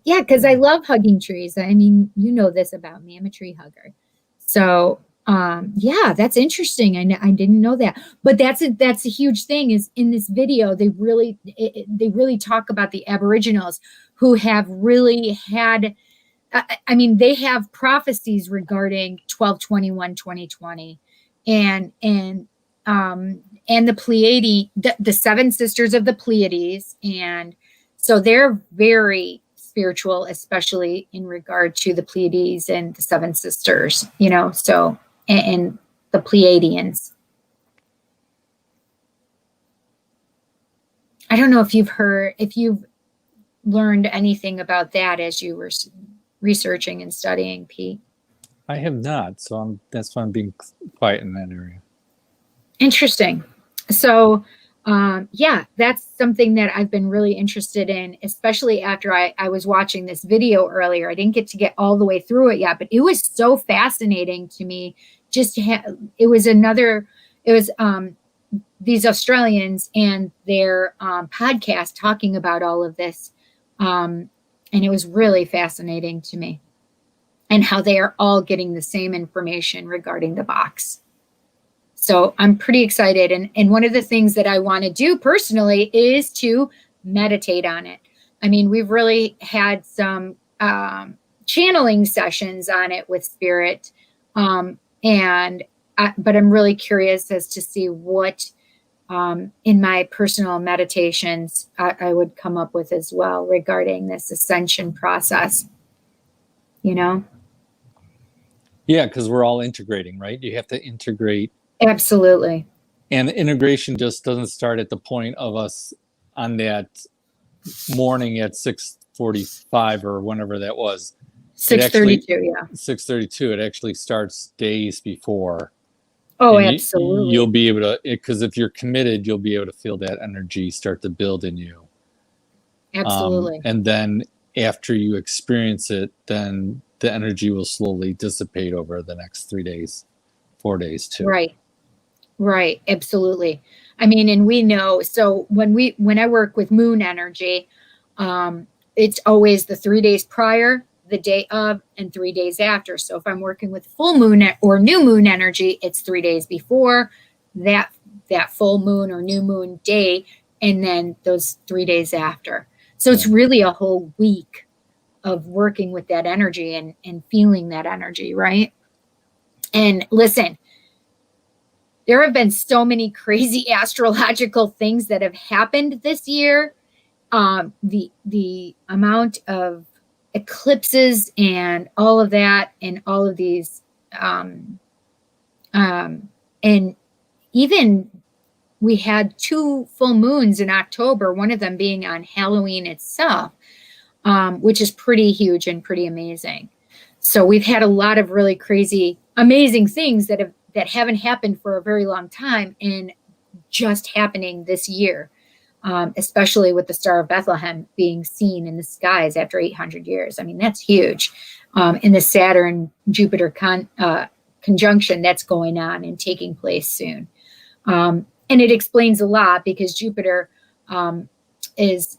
Yeah, because I love hugging trees. I mean, you know this about me. I'm a tree hugger. So, yeah, that's interesting. I didn't know that. But that's a huge thing. Is in this video they really talk about the Aboriginals who have really had. I mean, they have prophecies regarding 12/21/2020, and the Pleiades, the seven sisters of the Pleiades, and so they're very spiritual, especially in regard to the Pleiades and the seven sisters. So and the Pleiadians. I don't know if you've learned anything about that as you were researching and studying, Pete. I have not, so that's why I'm being quiet in that area. Interesting. So, yeah, that's something that I've been really interested in, especially after I was watching this video earlier. I didn't get to get all the way through it yet, but it was so fascinating to me. Just to it was these Australians and their podcast talking about all of this. And it was really fascinating to me, and how they are all getting the same information regarding the box. So I'm pretty excited. And one of the things that I want to do personally is to meditate on it. I mean, we've really had some channeling sessions on it with spirit. But I'm really curious as to see what in my personal meditations, I would come up with as well regarding this ascension process, Yeah, because we're all integrating, right? You have to integrate. Absolutely. And the integration just doesn't start at the point of us on that morning at 6:45 or whenever that was. 6:32, yeah. 6:32. It actually starts days before. Oh, and absolutely. You'll be able to, because if you're committed, you'll be able to feel that energy start to build in you. Absolutely. And then after you experience it, then the energy will slowly dissipate over the next 3 days, 4 days too. Right. Absolutely. I mean, and we know, so when I work with moon energy, it's always the 3 days prior, the day of, and 3 days after. So if I'm working with full moon or new moon energy, it's 3 days before that full moon or new moon day, and then those 3 days after. So it's really a whole week of working with that energy and feeling that energy, right? And listen, there have been so many crazy astrological things that have happened this year. The amount of eclipses and all of that, and all of these, and even we had 2 full moons in October, one of them being on Halloween itself, which is pretty huge and pretty amazing. So we've had a lot of really crazy, amazing things that haven't happened for a very long time, and just happening this year. Especially with the Star of Bethlehem being seen in the skies after 800 years. I mean, that's huge. In the Saturn-Jupiter conjunction that's going on and taking place soon. And it explains a lot, because Jupiter is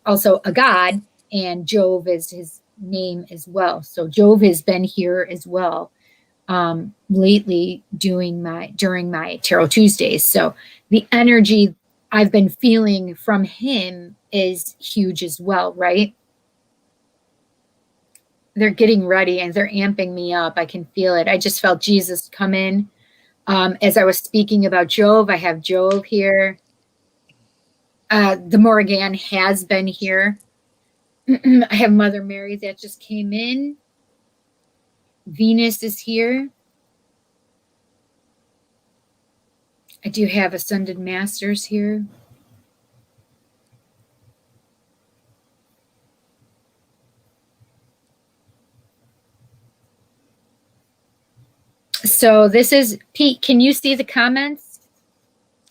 also a god, and Jove is his name as well. So Jove has been here as well lately during my Tarot Tuesdays. So the energy I've been feeling from him is huge as well, right? They're getting ready and they're amping me up. I can feel it. I just felt Jesus come in As I was speaking about Jove, I have Jove here. The Morrigan has been here. I have Mother Mary that just came in. Venus is here. I do have Ascended Masters here. So this is, Pete, can you see the comments?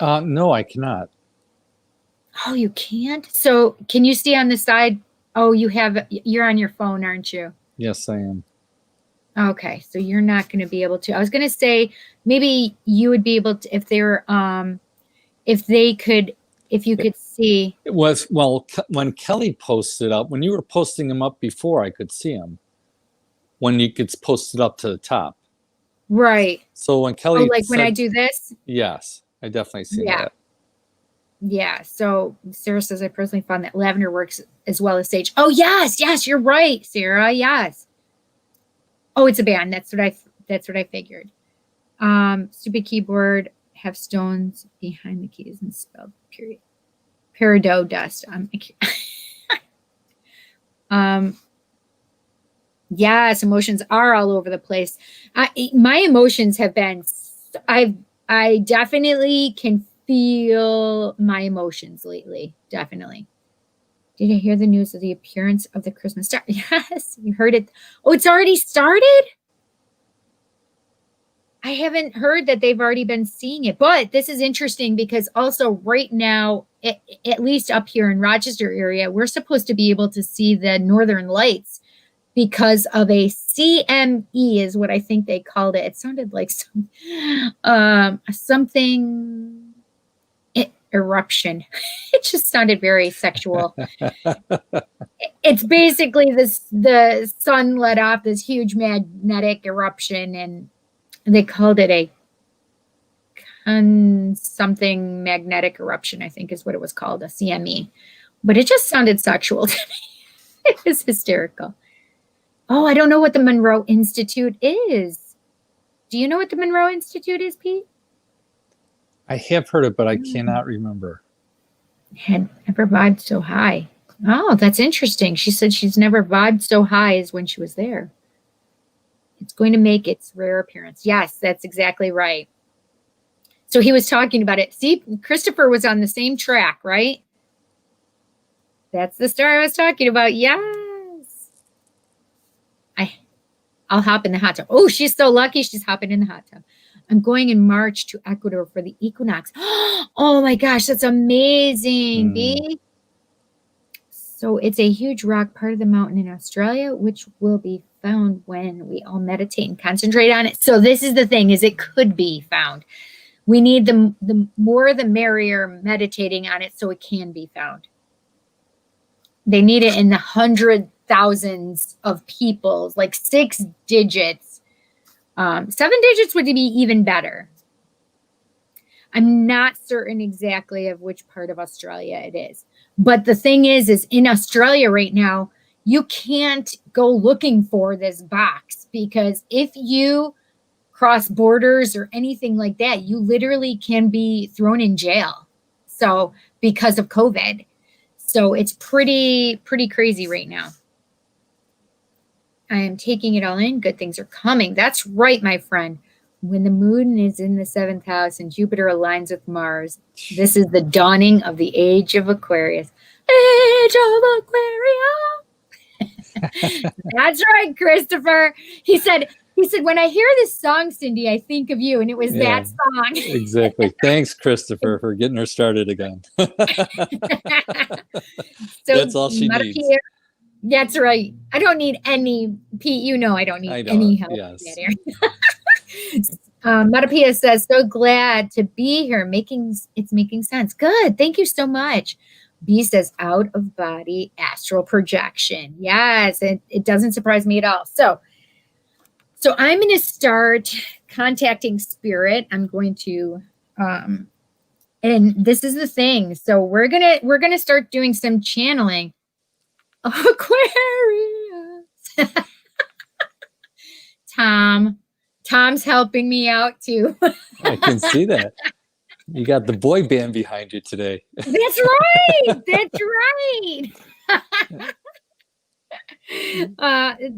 No, I cannot. Oh, you can't? So can you see on the side? Oh, you're on your phone, aren't you? Yes, I am. Okay, so you're not going to be able to. I was going to say maybe you would be able to if you could see. It was, well, when Kelly posted up, when you were posting them up before, I could see them. When you could post it up to the top. Right. So when Kelly like when I do this? Yes, I definitely see that. Yeah. So Sarah says, I personally found that lavender works as well as sage. Oh, yes, you're right, Sarah. Yes. Oh, it's a band. That's what I figured. Stupid keyboard, have stones behind the keys and spelled period. Peridot dust. Yes, emotions are all over the place. My emotions have been, I definitely can feel my emotions lately. Definitely. Did you hear the news of the appearance of the Christmas star? Yes, you heard it. Oh, it's already started? I haven't heard that they've already been seeing it, but this is interesting because also right now, at least up here in Rochester area, we're supposed to be able to see the Northern Lights because of a CME is what I think they called it. It sounded like something eruption. It just sounded very sexual. It's basically the sun let off this huge magnetic eruption, and they called it a something magnetic eruption, I think is what it was called, a CME. But it just sounded sexual to me. It was hysterical. Oh, I don't know what the Monroe Institute is. Do you know what the Monroe Institute is, Pete? I have heard it, but I cannot remember. Had never vibed so high. Oh, that's interesting. She said she's never vibed so high as when she was there. It's going to make its rare appearance. Yes, that's exactly right. So he was talking about it. See, Christopher was on the same track, right? That's the star I was talking about. Yes. I'll hop in the hot tub. Oh, she's so lucky she's hopping in the hot tub. I'm going in March to Ecuador for the equinox. Oh my gosh, that's amazing, B. So it's a huge rock part of the mountain in Australia, which will be found when we all meditate and concentrate on it. So this is the thing, is it could be found. We need the more the merrier meditating on it so it can be found. They need it in the 100,000s of people, like 6 digits. 7 digits would be even better. I'm not certain exactly of which part of Australia it is. But the thing is in Australia right now, you can't go looking for this box because if you cross borders or anything like that, you literally can be thrown in jail. So because of COVID. So it's pretty crazy right now. I am taking it all in. Good things are coming. That's right, my friend. When the moon is in the 7th house and Jupiter aligns with Mars, this is the dawning of the age of Aquarius. Age of Aquarius. That's right, Christopher. He said, when I hear this song, Cindy, I think of you. And it was that song. Exactly. Thanks, Christopher, for getting her started again. So that's all she needs. That's right. I don't need any, Pete, you know I don't need any help. Yes. In that area. Matapia says, so glad to be here. It's making sense. Good. Thank you so much. B says, out of body astral projection. Yes, it doesn't surprise me at all. So I'm going to start contacting spirit. I'm going to, and this is the thing. So we're gonna start doing some channeling. Aquarius. Tom Tom's helping me out too. I can see that. You got the boy band behind you today. That's right. That's right.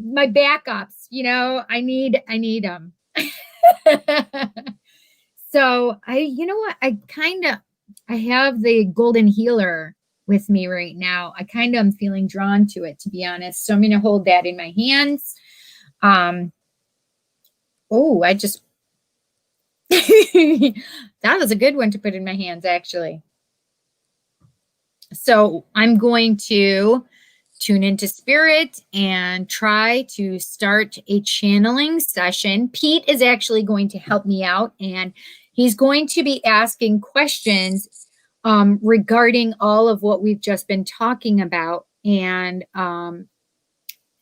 My backups, I need them. So you know what? I have the golden healer with me right now. I kind of am feeling drawn to it, to be honest. So I'm going to hold that in my hands. That was a good one to put in my hands, actually. So I'm going to tune into spirit and try to start a channeling session. Pete is actually going to help me out, and he's going to be asking questions regarding all of what we've just been talking about, and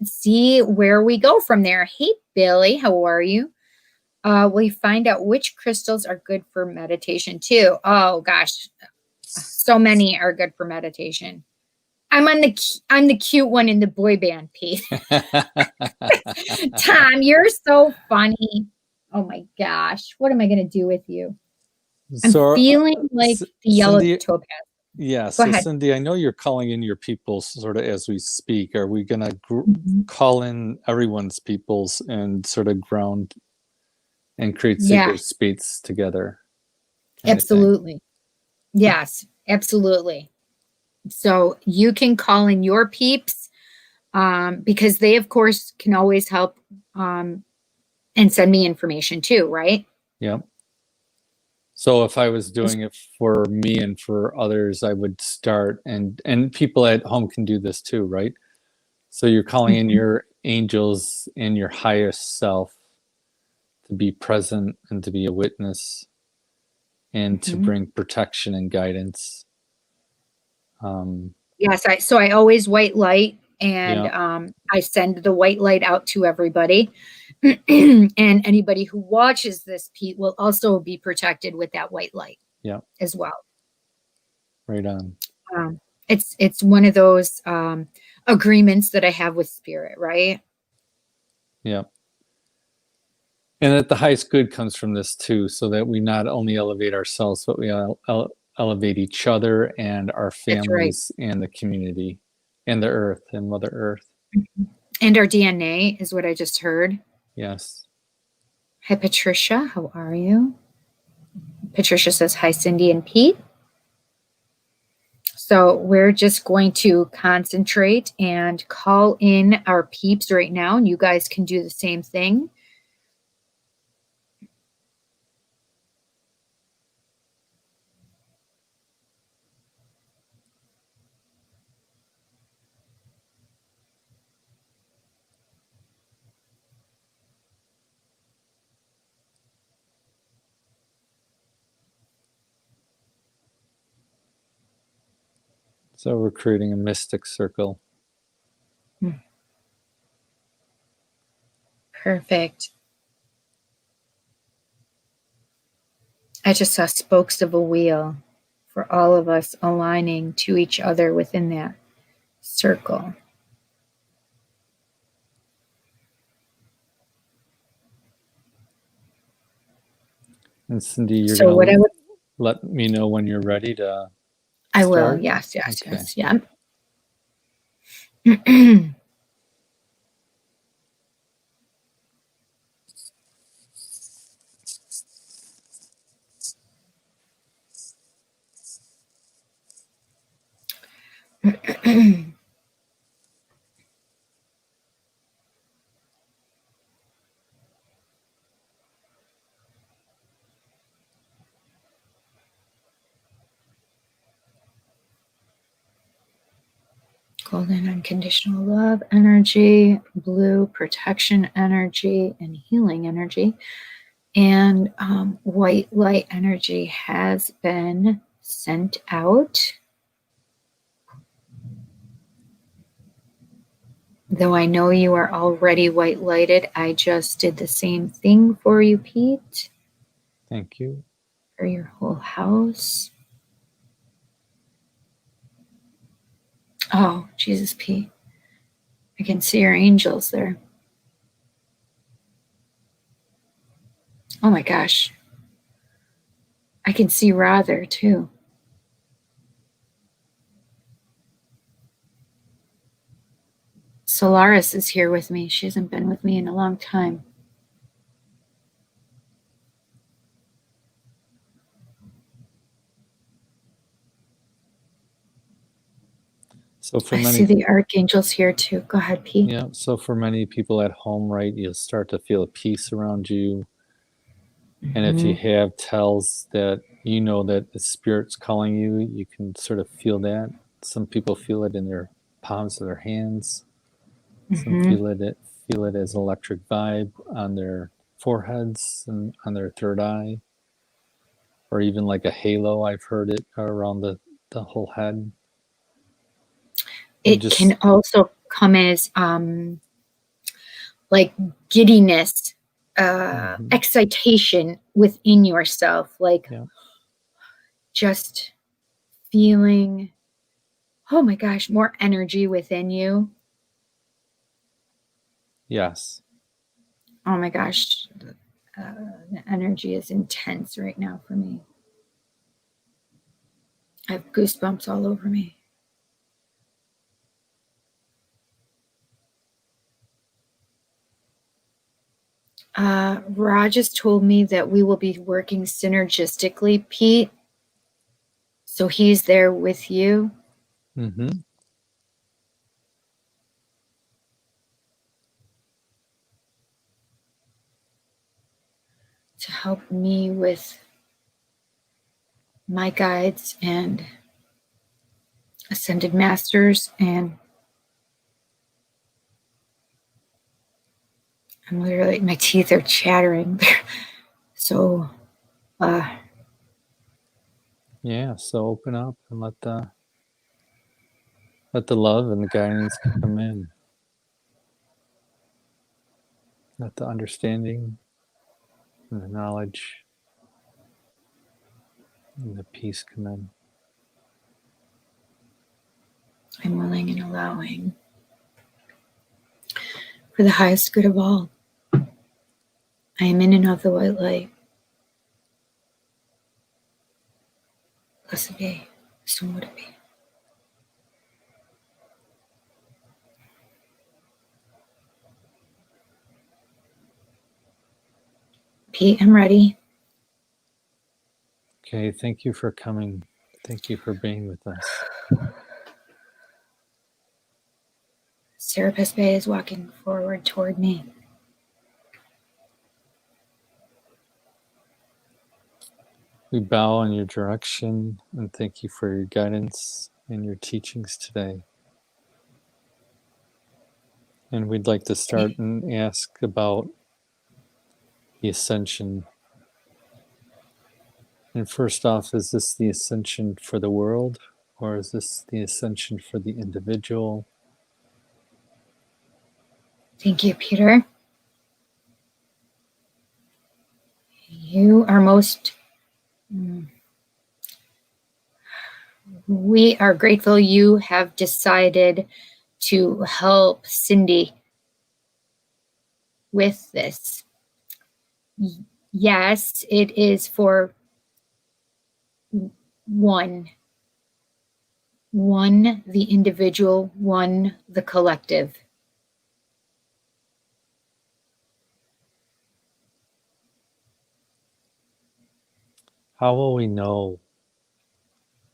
see where we go from there. Hey, Billy, how are you? We find out which crystals are good for meditation too. Oh gosh, so many are good for meditation. I'm the cute one in the boy band, Pete. Tom, you're so funny. Oh my gosh, what am I gonna do with you? I'm feeling like the yellow topaz. Yeah, so Cindy, I know you're calling in your peoples sort of as we speak. Are we gonna call in everyone's peoples and sort of ground and create sacred space together? Absolutely. Yes, absolutely. So you can call in your peeps because they, of course, can always help and send me information too, right? Yeah. So if I was doing it for me and for others, I would start, and people at home can do this too, right? So you're calling in your angels and your highest self to be present and to be a witness and to bring protection and guidance. Yes, so I always white light, and I send the white light out to everybody. And anybody who watches this, Pete, will also be protected with that white light as well. Right on. It's one of those agreements that I have with spirit, right? Yeah. And that the highest good comes from this too, so that we not only elevate ourselves, but we elevate each other and our families and the community and the earth and Mother Earth. And our DNA is what I just heard. Yes. Hi, Patricia. How are you? Patricia says, hi, Cindy and Pete. So we're just going to concentrate and call in our peeps right now, and you guys can do the same thing. So we're creating a mystic circle. Perfect. I just saw spokes of a wheel for all of us aligning to each other within that circle. And Cindy, you're going to let me know when you're ready to I start? will. Yes. Okay. Yes. Yeah. Golden unconditional love energy, blue protection energy, and healing energy. And white light energy has been sent out. Though I know you are already white lighted, I just did the same thing for you, Pete. Thank you. For your whole house. Oh, Jesus, Pete. I can see your angels there. Oh my gosh. I can see Ra there too. Solaris is here with me. She hasn't been with me in a long time. So for I see the archangels here too. Go ahead, Pete. Yeah. So for many people at home, right, you'll start to feel a peace around you. And if you have tells that you know that the spirit's calling you, you can sort of feel that. Some people feel it in their palms of their hands. Some feel it as electric vibe on their foreheads and on their third eye, or even like a halo. I've heard it around the whole head. It can also come as like giddiness, excitation within yourself, like just feeling, oh my gosh, more energy within you. Yes. Oh my gosh, the energy is intense right now for me. I have goosebumps all over me. Raj just told me that we will be working synergistically, Pete. So he's there with you. Mm-hmm. To help me with my guides and ascended masters, and I'm literally, my teeth are chattering. So yeah, so open up and let the love and the guidance come in. Let the understanding and the knowledge and the peace come in. I'm willing and allowing for the highest good of all. I am in and of the white light. Blessed be, so would it be. Pete, I'm ready. Okay, thank you for coming. Thank you for being with us. Serapis Bay is walking forward toward me. We bow in your direction and thank you for your guidance and your teachings today. And we'd like to start and ask about the ascension. And first off, is this the ascension for the world, or is this the ascension for the individual? Thank you, Peter. You are most... We are grateful you have decided to help Cindy with this. Yes, it is for one, the individual, one, the collective. How will we know?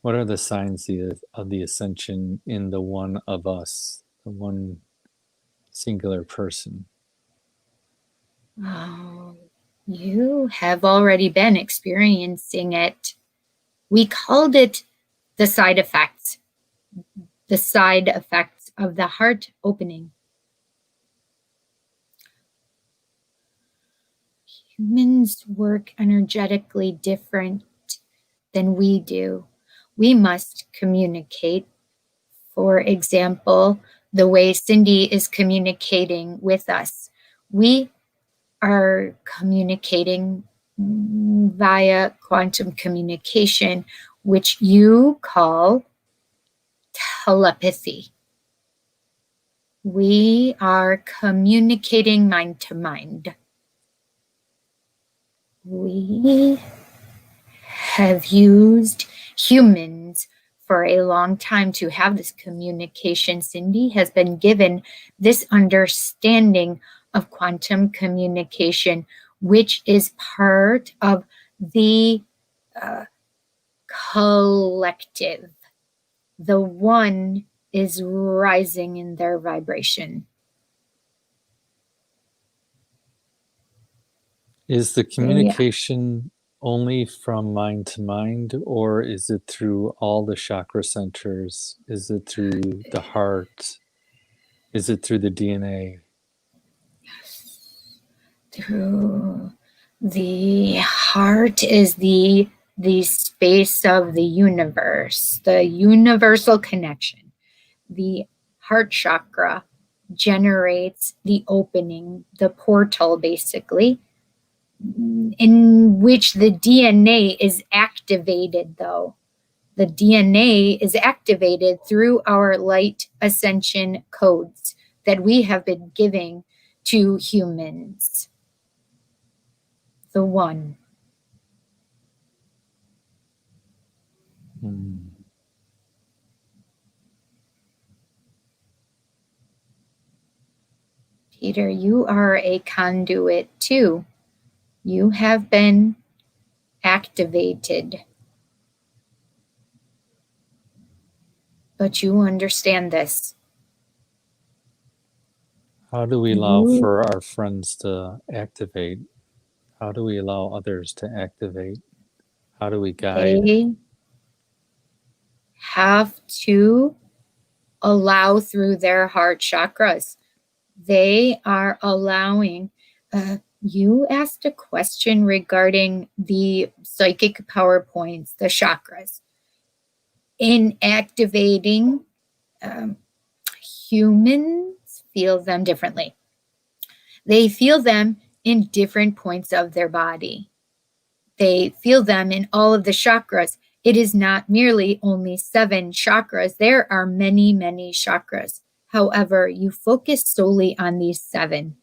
What are the signs of the ascension in the one of us, the one singular person? Oh, you have already been experiencing it. We called it the side effects of the heart opening. Humans work energetically different than we do. We must communicate. For example, the way Cindy is communicating with us. We are communicating via quantum communication, which you call telepathy. We are communicating mind to mind. We have used humans for a long time to have this communication. Cindy has been given this understanding of quantum communication, which is part of the collective. The one is rising in their vibration. Is the communication only from mind to mind, or is it through all the chakra centers? Is it through the heart? Is it through the DNA? Through the heart is the space of the universe, the universal connection. The heart chakra generates the opening, the portal, basically, in which the DNA is activated, though. The DNA is activated through our light ascension codes that we have been giving to humans. The one. Peter, you are a conduit too. You have been activated. But you understand this. How do we allow for our friends to activate? How do we allow others to activate? How do we guide? They have to allow through their heart chakras. They are allowing. You asked a question regarding the psychic power points, the chakras. In activating, humans feel them differently. They feel them in different points of their body. They feel them in all of the chakras. It is not merely only 7 chakras. There are many, many chakras. However, you focus solely on these 7.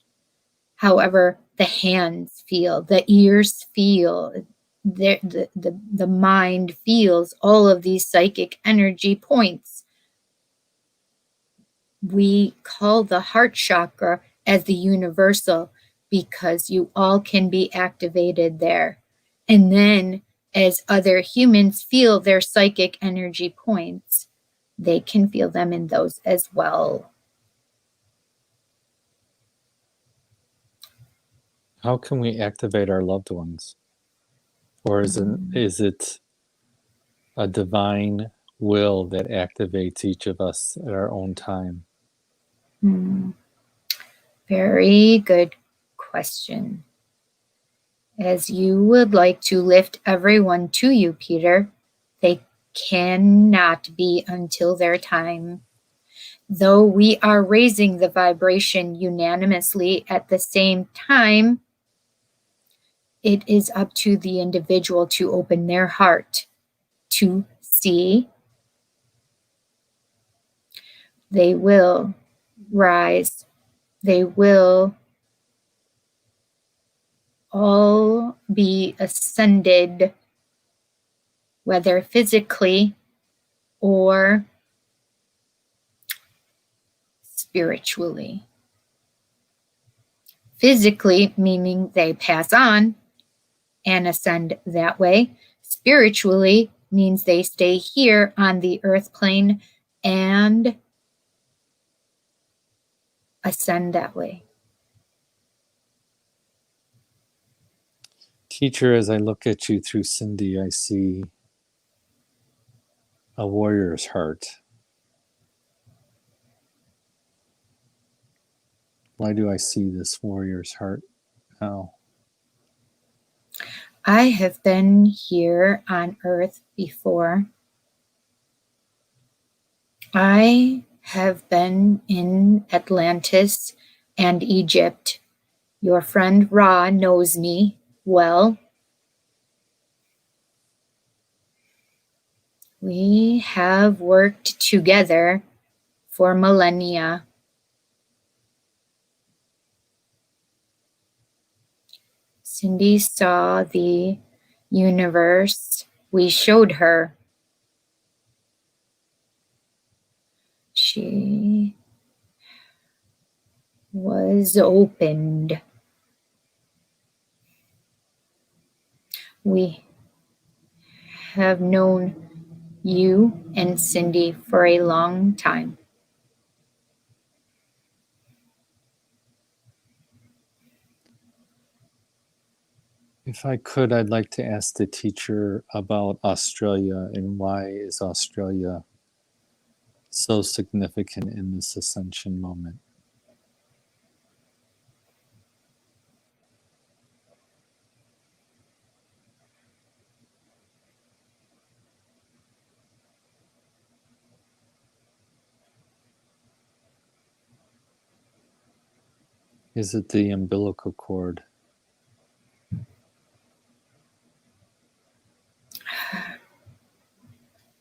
However, the hands feel, the ears feel, the mind feels all of these psychic energy points. We call the heart chakra as the universal because you all can be activated there. And then as other humans feel their psychic energy points, they can feel them in those as well. How can we activate our loved ones? Or is it a divine will that activates each of us at our own time? Very good question. As you would like to lift everyone to you, Peter, they cannot be until their time. Though we are raising the vibration unanimously at the same time, it is up to the individual to open their heart to see. They will rise. They will all be ascended, whether physically or spiritually. Physically, meaning they pass on and ascend that way. Spiritually means they stay here on the earth plane and ascend that way. Teacher, as I look at you through Cindy, I see a warrior's heart. Why do I see this warrior's heart now? I have been here on earth before. I have been in Atlantis and Egypt. Your friend Ra knows me well. We have worked together for millennia. Cindy saw the universe. We showed her. She was opened. We have known you and Cindy for a long time. If I could, I'd like to ask the teacher about Australia and why is Australia so significant in this ascension moment? Is it the umbilical cord?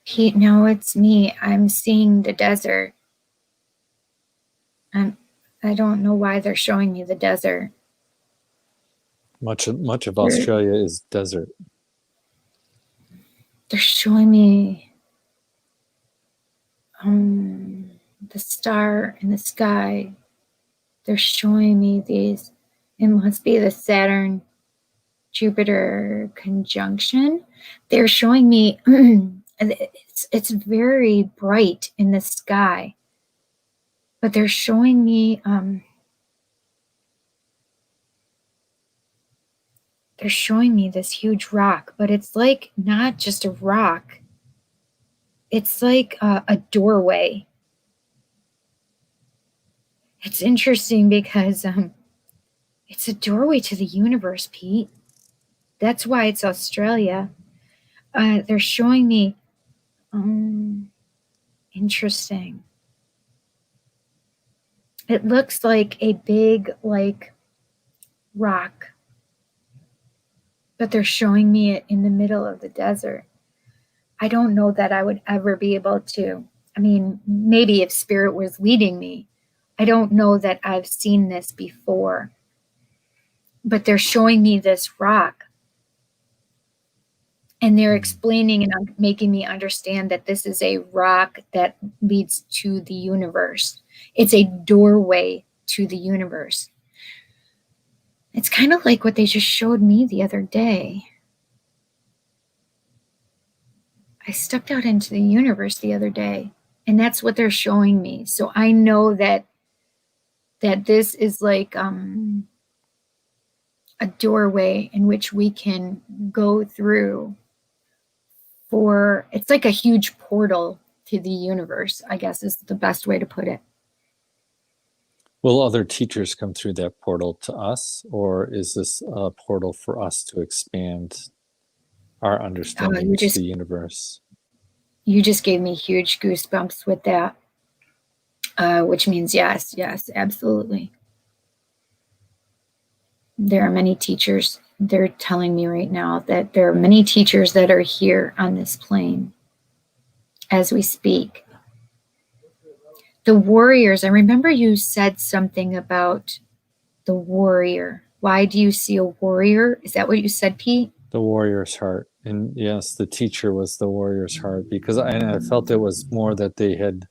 Pete, no, it's me. I'm seeing the desert. I don't know why they're showing me the desert. Much of Australia is desert. They're showing me the star in the sky. They're showing me these. It must be the Saturn Jupiter conjunction. They're showing me it's very bright in the sky, but they're showing me this huge rock, but it's like not just a rock. It's like a doorway. It's interesting because it's a doorway to the universe, Pete. That's why it's Australia. They're showing me interesting. It looks like a big rock, but they're showing me it in the middle of the desert. I don't know that I would ever be able to. I mean, maybe if spirit was leading me. I don't know that I've seen this before, but they're showing me this rock. And they're explaining and making me understand that this is a rock that leads to the universe. It's a doorway to the universe. It's kind of like what they just showed me the other day. I stepped out into the universe the other day, and that's what they're showing me. So I know that this is like a doorway in which we can go through. It's like a huge portal to the universe, I guess is the best way to put it. Will other teachers come through that portal to us, or is this a portal for us to expand our understanding of the universe? You just gave me huge goosebumps with that, which means yes, absolutely. There are many teachers. They're telling me right now that there are many teachers that are here on this plane as we speak. The warriors, I remember you said something about the warrior. Why do you see a warrior? Is that what you said, Pete? The warrior's heart. And yes, the teacher was the warrior's heart, because I felt it was more that they had,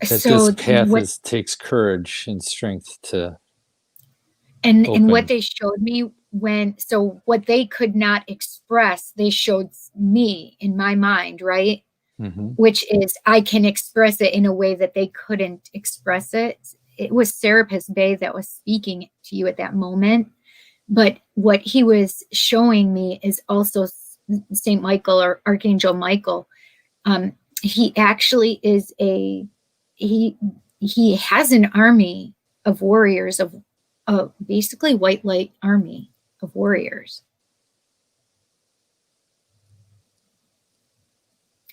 that this path takes courage and strength to and what they showed me what they could not express, they showed me in my mind, right? Mm-hmm. Which is, I can express it in a way that they couldn't express it. It was Serapis Bey that was speaking to you at that moment. But what he was showing me is also Saint Michael, or Archangel Michael. He actually is he has an army of warriors, of basically white light army of warriors.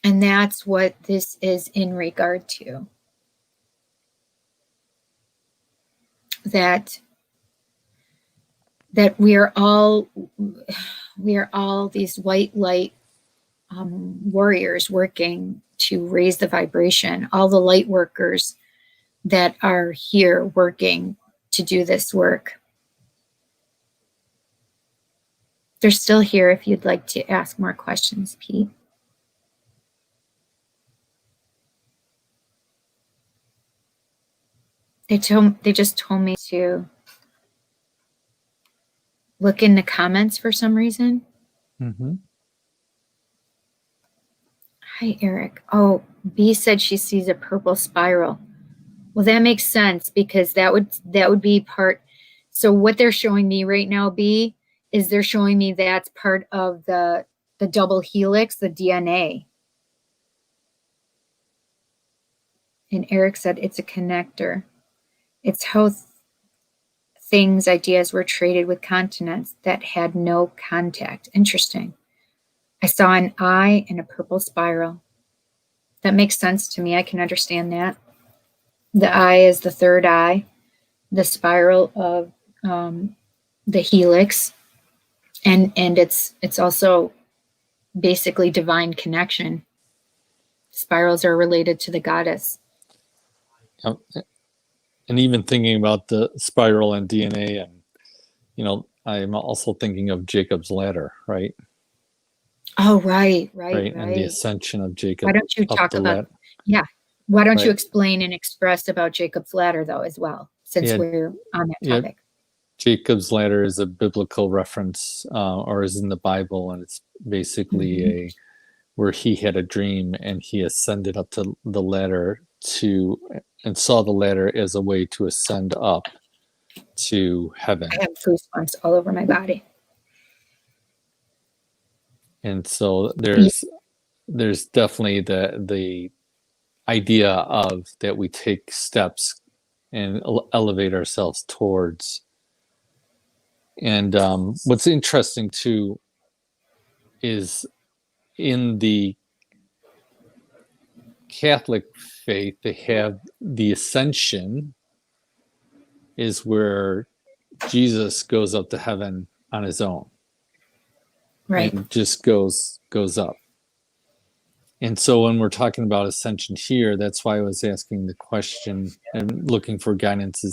And that's what this is in regard to. That we are all these white light warriors working to raise the vibration. All the light workers that are here working to do this work. They're still here if you'd like to ask more questions, Pete. They just told me to look in the comments for some reason. Mm-hmm. Hi, Eric. Oh, B said she sees a purple spiral. Well, that makes sense because that would be part. So what they're showing me right now, B, is they're showing me that's part of the double helix, the DNA. And Eric said it's a connector. It's how things, ideas were traded with continents that had no contact. Interesting. I saw an eye and a purple spiral. That makes sense to me. I can understand that. The eye is the third eye, the spiral of the helix, and it's also basically divine connection. Spirals are related to the goddess. And even thinking about the spiral and DNA, and I'm also thinking of Jacob's ladder, right? Oh, right. And the ascension of Jacob. Why don't you talk about? Yeah. Why don't you explain and express about Jacob's ladder though as well, since we're on that topic? Jacob's ladder is a biblical reference, or is in the Bible, and it's basically where he had a dream and he ascended up to the ladder and saw the ladder as a way to ascend up to heaven. I have goosebumps all over my body. And so there's definitely the idea of that we take steps and elevate ourselves towards. And what's interesting too is in the Catholic faith, they have the Ascension is where Jesus goes up to heaven on his own. Right. And just goes up. And so when we're talking about ascension here, that's why I was asking the question and looking for guidance.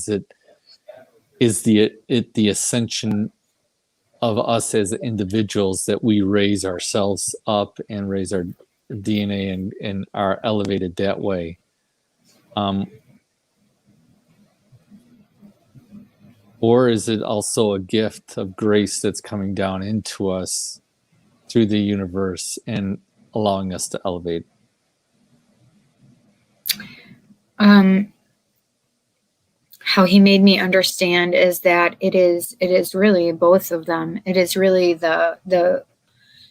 Is the ascension of us as individuals that we raise ourselves up and raise our DNA and are elevated that way? Or is it also a gift of grace that's coming down into us through the universe and allowing us to elevate? How he made me understand is that it is really both of them. It is really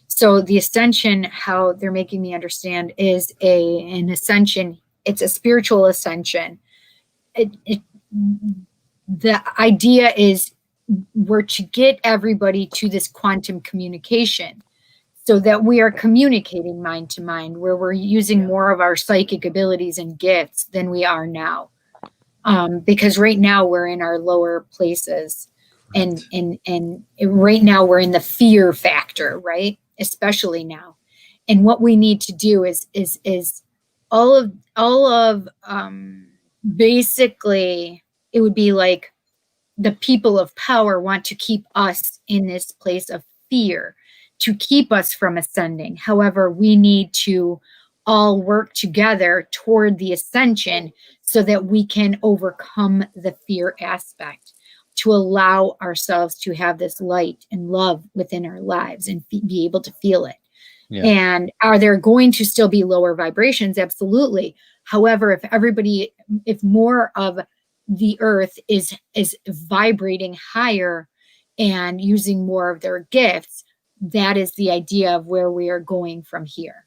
so the ascension, how they're making me understand, is an ascension. It's a spiritual ascension. The idea is we're to get everybody to this quantum communication so that we are communicating mind to mind, where we're using more of our psychic abilities and gifts than we are now. Because right now we're in our lower places, and right now we're in the fear factor, right? Especially now. And what we need to do is all of basically, it would be like the people of power want to keep us in this place of fear, to keep us from ascending. However, we need to all work together toward the ascension so that we can overcome the fear aspect, to allow ourselves to have this light and love within our lives and be able to feel it. Yeah. And are there going to still be lower vibrations? Absolutely. However, if more of the earth is vibrating higher and using more of their gifts, that is the idea of where we are going from here.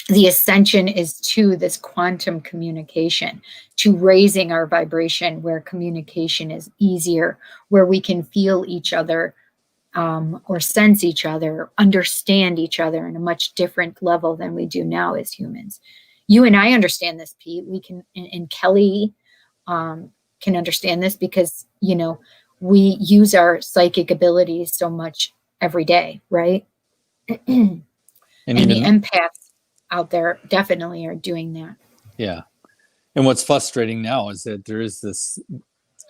The ascension is to this quantum communication, to raising our vibration where communication is easier, where we can feel each other or sense each other, understand each other in a much different level than we do now as humans. You and I understand this, Pete. We can, and Kelly can understand this because, we use our psychic abilities so much every day, right? and the empaths out there definitely are doing that. Yeah. And what's frustrating now is that there is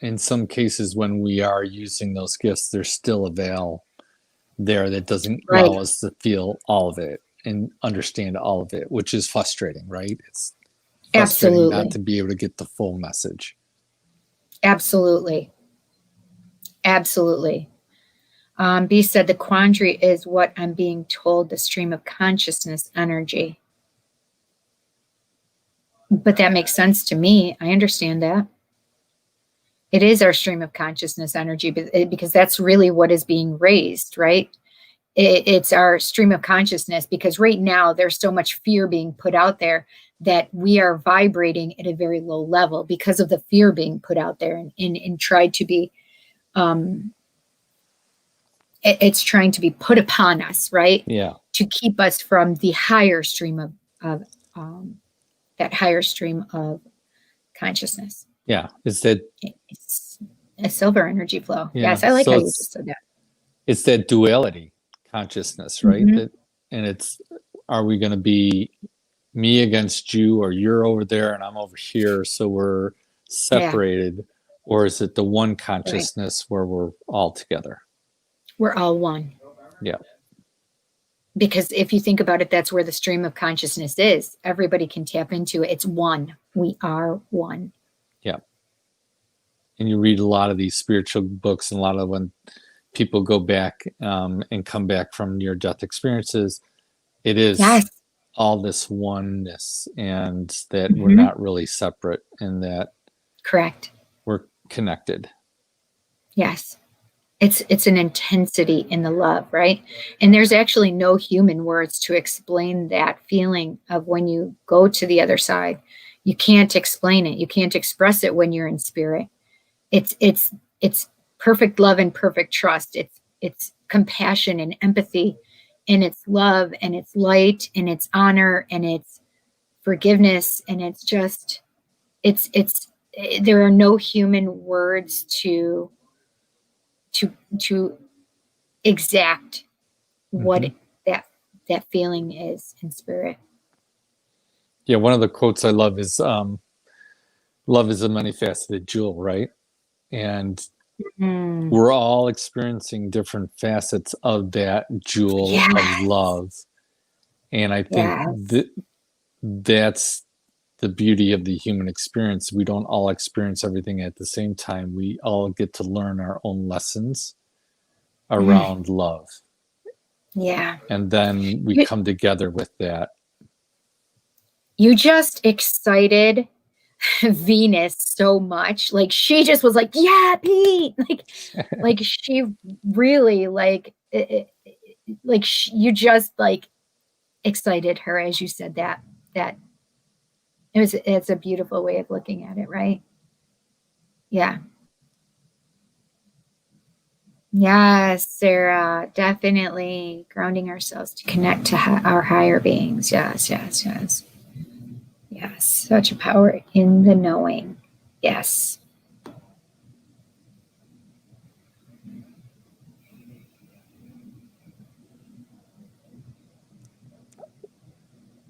in some cases when we are using those gifts, there's still a veil there that doesn't Right. allow us to feel all of it and understand all of it, which is frustrating, right? It's frustrating Absolutely. not to be able to get the full message. Absolutely. Absolutely. B said the quandary is what I'm being told, the stream of consciousness energy. But that makes sense to me. I understand that. It is our stream of consciousness energy because that's really what is being raised, right? It's our stream of consciousness because right now there's so much fear being put out there that we are vibrating at a very low level because of the fear being put out there and tried to be, it's trying to be put upon us, right? Yeah. To keep us from the higher stream of that higher stream of consciousness. Yeah. Is that It's a silver energy flow. Yeah, Yes, I like so how you it's- just said that. it's that duality consciousness, right? Mhm. That, and it's, are we going to be me against you, or you're over there and I'm over here, so we're separated, or is it the one consciousness where we're all together? We're all one. Yeah. Because if you think about it, that's where the stream of consciousness is. Everybody can tap into it. It's one. We are one. Yeah. And you read a lot of these spiritual books, and a lot of when people go back and come back from near-death experiences, it is Yes. all this oneness, and that we're Mhm. not really separate, and that Correct. we're connected. Yes. It's an intensity in the love, right? And there's actually no human words to explain that feeling of when you go to the other side. You can't explain it. You can't express it when you're in spirit. It's perfect love and perfect trust. It's compassion and empathy, and it's love and it's light and it's honor and it's forgiveness, and it's just it's there are no human words to exact what that feeling is in spirit. Yeah, one of the quotes I love is love is a many-faceted jewel, right? And we're all experiencing different facets of that jewel Yes. of love. And I think Yes. that's the beauty of the human experience. We don't all experience everything at the same time. We all get to learn our own lessons around love. Yeah. And then we come together with that. You just excited Venus so much. Like she just was like, yeah, Pete. Like she really you just like excited her as you said that it's a beautiful way of looking at it, right? Yeah. Yes, Sarah, definitely grounding ourselves to connect to our higher beings. Yes, yes, yes. Yes, such a power in the knowing. Yes.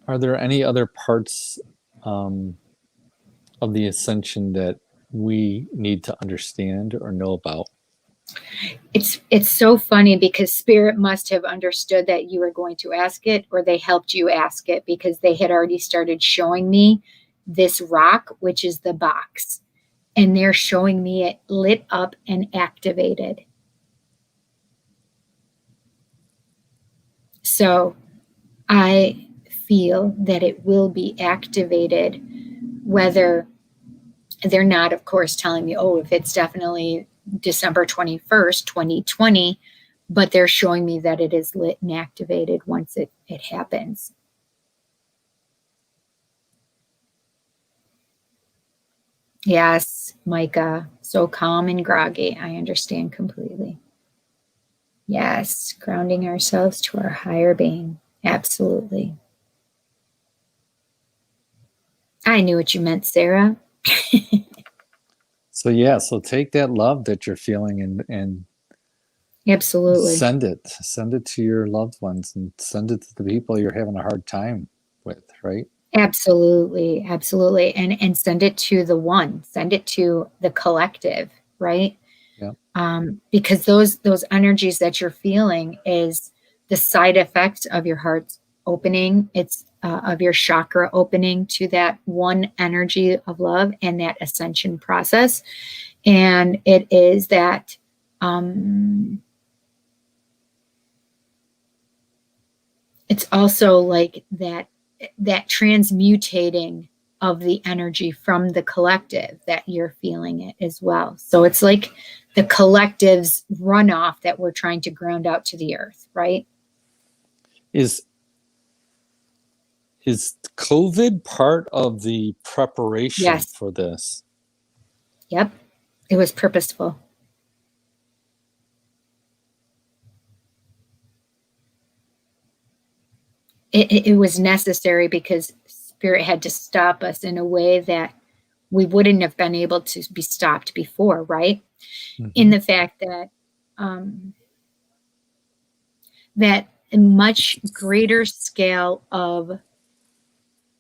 Are there any other parts of the ascension that we need to understand or know about? It's so funny because spirit must have understood that you were going to ask it, or they helped you ask it, because they had already started showing me this rock, which is the box, and they're showing me it lit up and activated. So I feel that it will be activated, whether they're not, of course, telling me, oh, if it's definitely December 21st, 2020, but they're showing me that it is lit and activated once it happens. Yes, Micah, so calm and groggy. I understand completely. Yes, grounding ourselves to our higher being. Absolutely. I knew what you meant, Sarah. So yeah, so take that love that you're feeling and Absolutely. send it to your loved ones, and send it to the people you're having a hard time with, right? Absolutely, absolutely. And send it to the one, send it to the collective, right? Because those energies that you're feeling is the side effect of your heart's opening. It's of your chakra opening to that one energy of love and that ascension process. And it is that it's also like that transmutating of the energy from the collective that you're feeling it as well. So it's like the collective's runoff that we're trying to ground out to the earth, right? Is COVID part of the preparation Yes. for this? Yep. It was purposeful. It was necessary because Spirit had to stop us in a way that we wouldn't have been able to be stopped before, right? Mm-hmm. In the fact that that a much greater scale of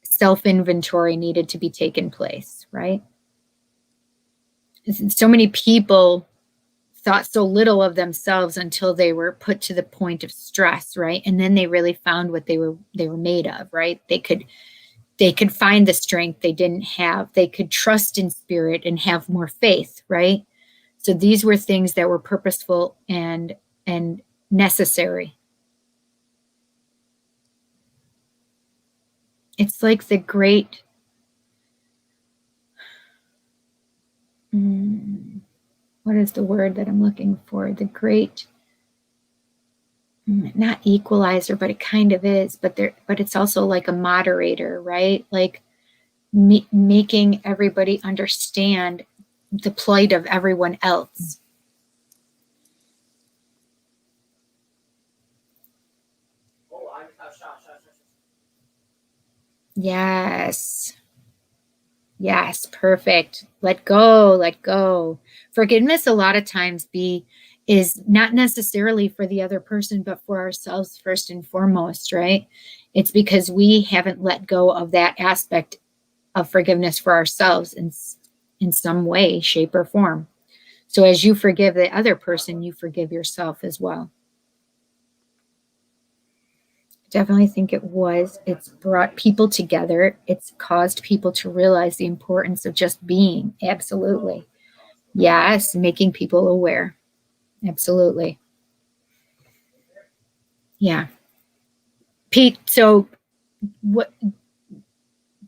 self-inventory needed to be taken place, right? So many people thought so little of themselves until they were put to the point of stress, right? And then they really found what they were made of, right? They could find the strength they didn't have. They could trust in Spirit and have more faith, right? So these were things that were purposeful and necessary. It's like the great what is the word that I'm looking for? The great, not equalizer, but it kind of is, but it's also like a moderator, right? Like making everybody understand the plight of everyone else. Yes. Yes, perfect. Let go. Forgiveness a lot of times is not necessarily for the other person, but for ourselves first and foremost, right? It's because we haven't let go of that aspect of forgiveness for ourselves in some way, shape, or form. So as you forgive the other person, you forgive yourself as well. Definitely think it's brought people together. It's caused people to realize the importance of just being. Absolutely. Yes, making people aware. Absolutely. Yeah. Pete, so what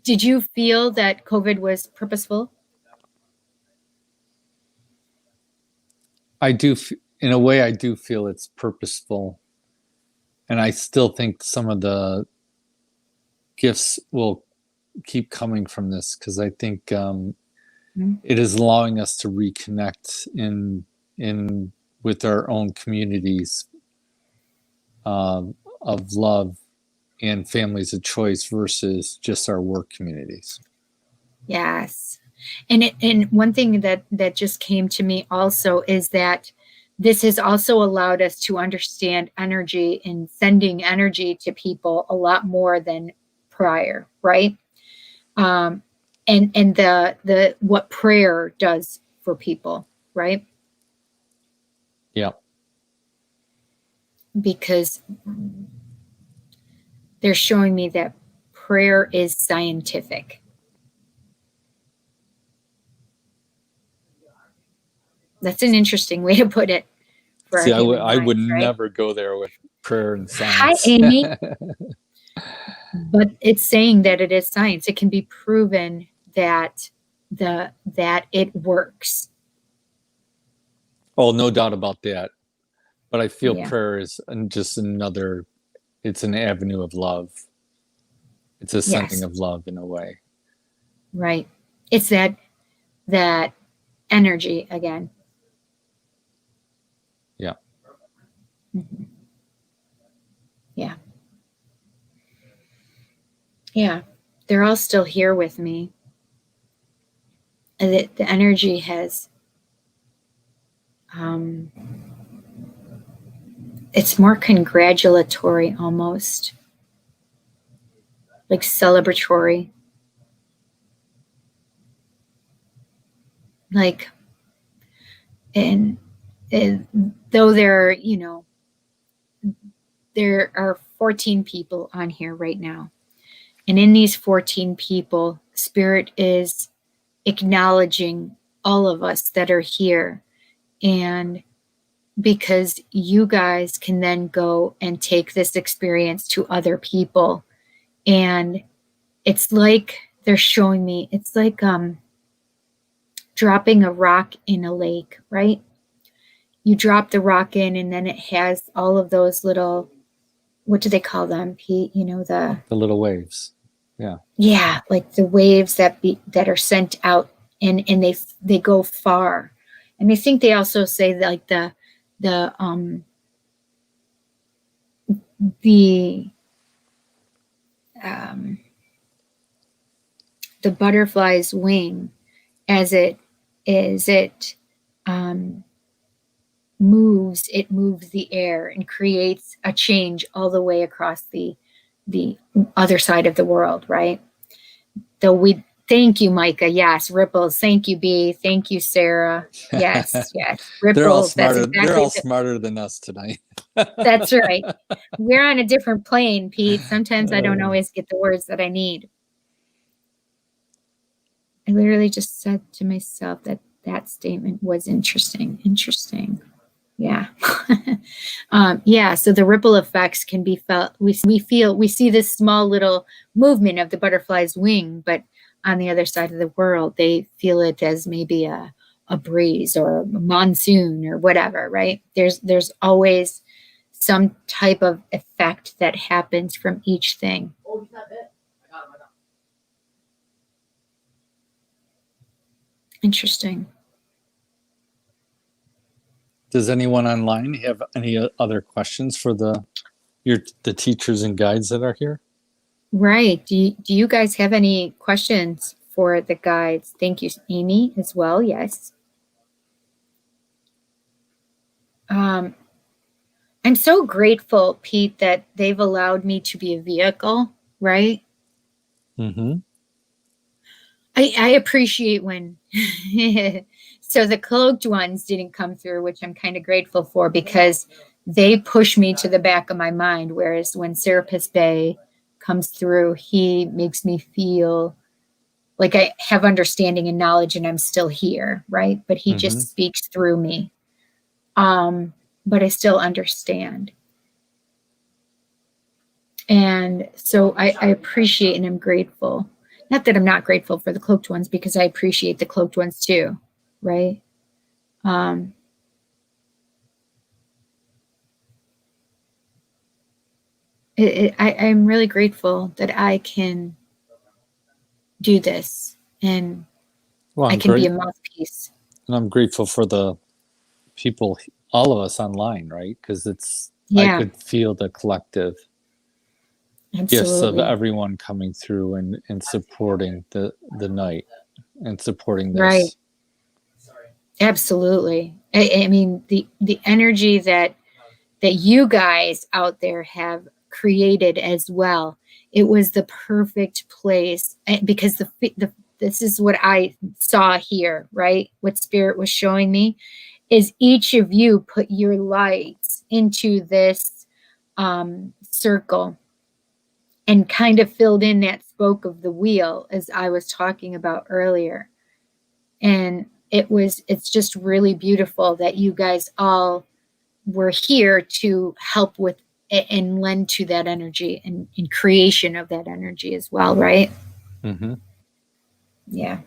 did you feel that COVID was purposeful? I do, in a way, I do feel it's purposeful. And I still think some of the gifts will keep coming from this because I think it is allowing us to reconnect in with our own communities of love and families of choice versus just our work communities. Yes. And one thing that just came to me also is that this has also allowed us to understand energy and sending energy to people a lot more than prior, right? And the what prayer does for people, right? Yeah. Because they're showing me that prayer is scientific. That's an interesting way to put it. See, I would never go there with prayer and science. Hi, Amy. But it's saying that it is science. It can be proven that it works. Oh, no doubt about that. But I feel prayer is just another. It's an avenue of love. It's a sending of love in a way. Right. It's that energy again. Yeah. Mm-hmm. Yeah. Yeah. They're all still here with me. And the energy has, it's more congratulatory almost. Like celebratory. Like, and though there, there are 14 people on here right now. And in these 14 people, Spirit is acknowledging all of us that are here. And because you guys can then go and take this experience to other people. And it's like they're showing me, it's like dropping a rock in a lake, right? You drop the rock in and then it has all of those little, what do they call them, Pete? The little waves. Yeah. Yeah, like the waves that are sent out and they go far. And I think they also say that like the butterfly's wing as it moves the air and creates a change all the way across the other side of the world, right? Though we thank you, Micah. Yes, ripples. Thank you, B. Thank you, Sarah. Yes, yes. Ripples. They're all smarter. Exactly They're all smarter than us tonight. That's right. We're on a different plane, Pete. Sometimes I don't always get the words that I need. I literally just said to myself that statement was interesting. Interesting. Yeah. Yeah. So the ripple effects can be felt. We see this small little movement of the butterfly's wing, but on the other side of the world, they feel it as maybe a breeze or a monsoon or whatever, right? There's always some type of effect that happens from each thing. Interesting. Does anyone online have any other questions for the teachers and guides that are here? Right. Do you guys have any questions for the guides? Thank you, Amy, as well. Yes. I'm so grateful, Pete, that they've allowed me to be a vehicle, right? Mm-hmm. I appreciate when so the cloaked ones didn't come through, which I'm kind of grateful for because they push me to the back of my mind. Whereas when Serapis Bay comes through, he makes me feel like I have understanding and knowledge and I'm still here, right? But he just speaks through me. But I still understand. And so I appreciate and I'm grateful. Not that I'm not grateful for the cloaked ones because I appreciate the cloaked ones too, right? I'm really grateful that I can do this and I can be a mouthpiece. And I'm grateful for the people, all of us online, right? Because I could feel the collective gifts of everyone coming through and supporting the night and supporting this. Right. Absolutely. I mean, the energy that you guys out there have created as well. It was the perfect place because this is what I saw here, right? What Spirit was showing me is each of you put your lights into this circle and kind of filled in that spoke of the wheel as I was talking about earlier. And it's just really beautiful that you guys all were here to help with and lend to that energy and in creation of that energy as well, right? Mm-hmm. Yeah.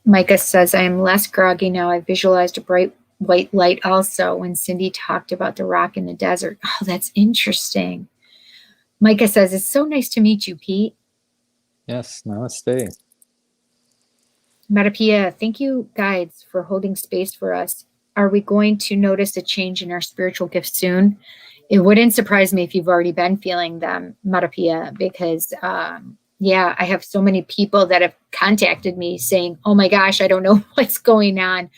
Micah says, I am less groggy now. I visualized a bright white light also when Cindy talked about the rock in the desert. Oh, that's interesting. Micah says, it's so nice to meet you, Pete. Yes, namaste. Marapia, thank you, guides, for holding space for us. Are we going to notice a change in our spiritual gifts soon? It wouldn't surprise me if you've already been feeling them, Marapia, because I have so many people that have contacted me saying, oh my gosh, I don't know what's going on.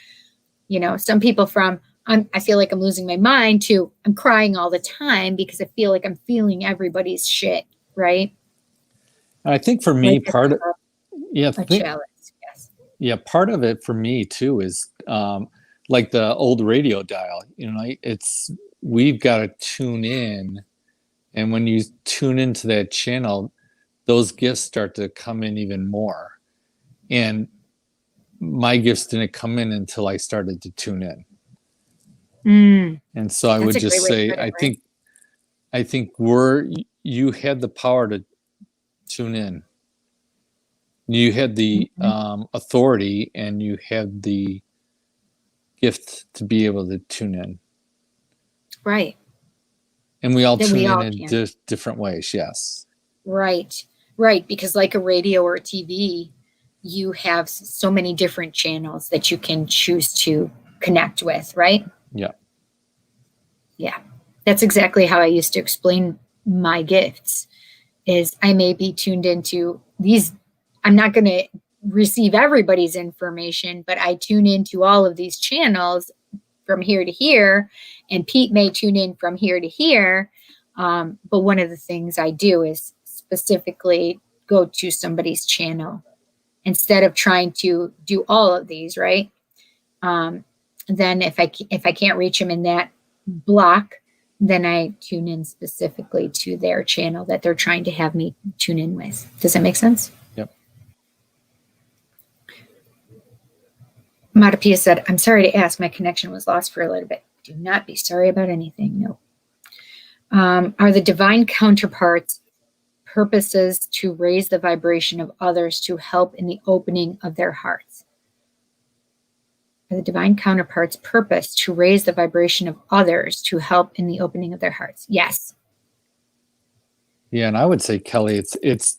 Some people from, I feel like I'm losing my mind to I'm crying all the time because I feel like I'm feeling everybody's shit, right? I think for me, part of challenge. Yes. Yeah, part of it for me too is like the old radio dial, we've got to tune in. And when you tune into that channel, those gifts start to come in even more. And my gifts didn't come in until I started to tune in. And so I would just say, I think you had the power to tune in. You had the authority, and you had the gift to be able to tune in. Right. And we all tune in different ways. Yes. Right. Right. Because like a radio or a TV, you have so many different channels that you can choose to connect with. Right. Yeah. Yeah. That's exactly how I used to explain my gifts. Is I may be tuned into these. I'm not going to receive everybody's information, but I tune into all of these channels from here to here, and Pete may tune in from here to here. But one of the things I do is specifically go to somebody's channel instead of trying to do all of these, right? Then if I can't reach them in that block, then I tune in specifically to their channel that they're trying to have me tune in with. Does that make sense? Yep. Matapia said, I'm sorry to ask, my connection was lost for a little bit. Do not be sorry about anything. No. Are the divine counterparts purposes to raise the vibration of others to help in the opening of their hearts? Are the divine counterparts purpose to raise the vibration of others to help in the opening of their hearts? Yes. Yeah, and I would say, Kelly, it's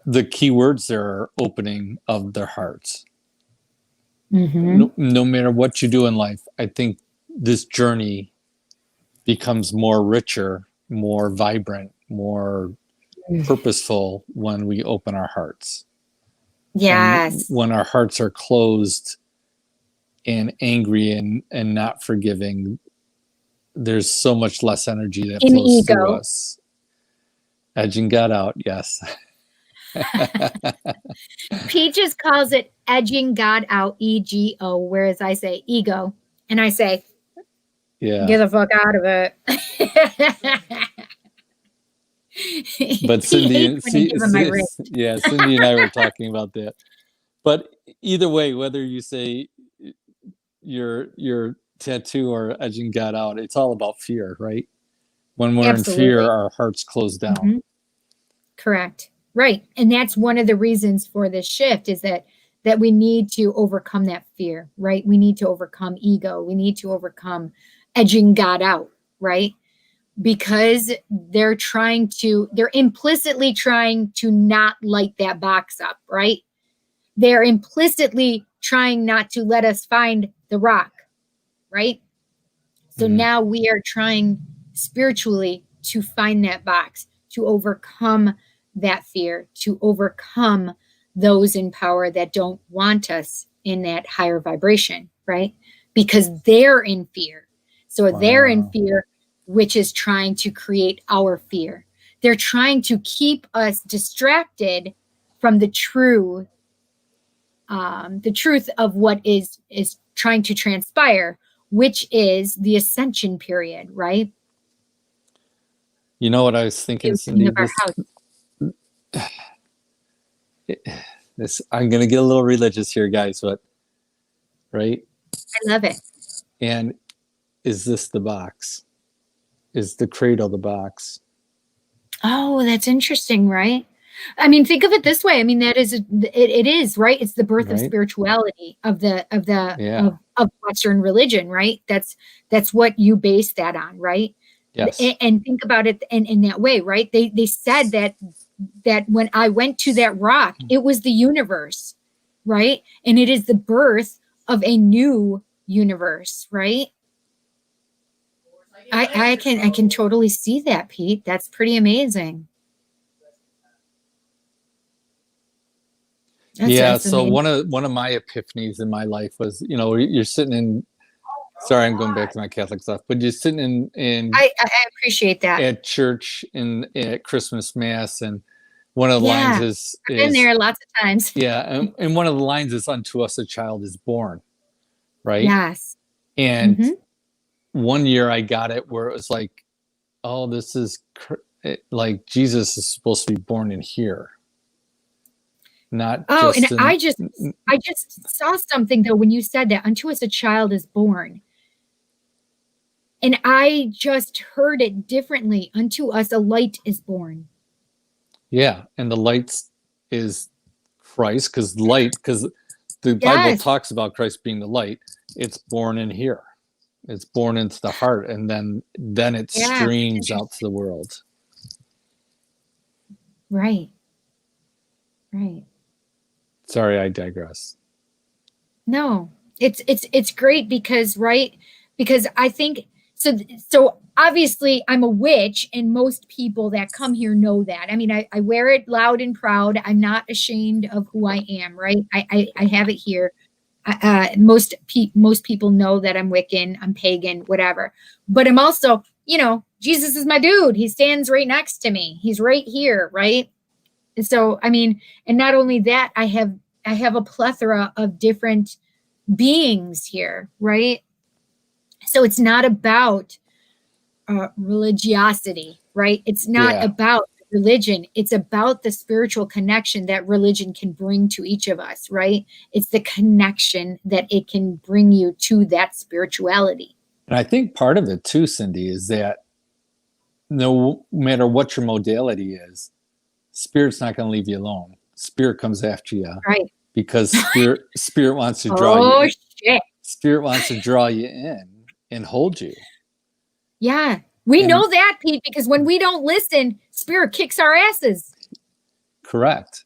the key words there are opening of their hearts. No matter what you do in life, I think this journey becomes more richer, more vibrant, more purposeful when we open our hearts. Yes. And when our hearts are closed and angry and not forgiving, there's so much less energy that flows through us. Edging God out, yes. Peaches calls it edging God out, EGO, whereas I say ego. And I say, yeah, get the fuck out of it. But Cindy and I were talking about that. But either way, whether you say your tattoo or edging God out, it's all about fear, right? When we're in fear, our hearts close down. Correct. Right. And that's one of the reasons for this shift is that we need to overcome that fear, right? We need to overcome ego. We need to overcome edging God out, right? Because they're implicitly trying to not light that box up, right? They're implicitly trying not to let us find the rock, right? So now we are trying spiritually to find that box, to overcome that fear, to overcome those in power that don't want us in that higher vibration, right? Because they're in fear. So they're in fear, which is trying to create our fear. They're trying to keep us distracted from the truth of what is trying to transpire, which is the ascension period, right? You know what I was thinking, Cindy? I'm going to get a little religious here, guys, but right? I love it. And is this the box? Is the cradle the box? Oh, that's interesting, right? I mean, think of it this way. I mean, it is, right? It's the birth of spirituality of Western religion, right? That's what you base that on, right? Yes. And think about it in that way, right? They said that when I went to that rock, it was the universe, right? And it is the birth of a new universe, right? I can totally see that, Pete. That's pretty amazing. That's so amazing. one of my epiphanies in my life was, you're sitting in. Sorry, I'm going back to my Catholic stuff, but you're sitting in. I appreciate that at church at Christmas Mass, and one of the Yeah. lines is I've been there lots of times. yeah, and one of the lines is unto us a child is born, right? Yes. And Mhm. one year I got it where it was like, oh, this is like Jesus is supposed to be born in here, not Oh, just and I just saw something though when you said that unto us a child is born. And I just heard it differently. Unto us a light is born. yeah, and the light is Christ, because the Bible Yes. talks about Christ being the light. It's born in here. It's born into the heart, and then it Yeah. streams out to the world. Right. Right. Sorry, I digress. No, it's great because, right? Because I think so obviously I'm a witch, and most people that come here know that. I mean, I wear it loud and proud. I'm not ashamed of who I am, right? I have it here. Most people know that I'm Wiccan, I'm pagan, whatever. But I'm also, Jesus is my dude. He stands right next to me. He's right here, right? And so, I mean, and not only that, I have a plethora of different beings here, right? So it's not about religiosity, right? It's not about religion. It's about the spiritual connection that religion can bring to each of us, right? It's the connection that it can bring you to that spirituality. And I think part of it too, Cindy, is that no matter what your modality is, Spirit's not going to leave you alone. Spirit comes after you, right? Because spirit wants to draw you. Oh shit! Spirit wants to draw you in and hold you. Yeah, we know that, Pete, because when we don't listen, Spirit kicks our asses. Correct,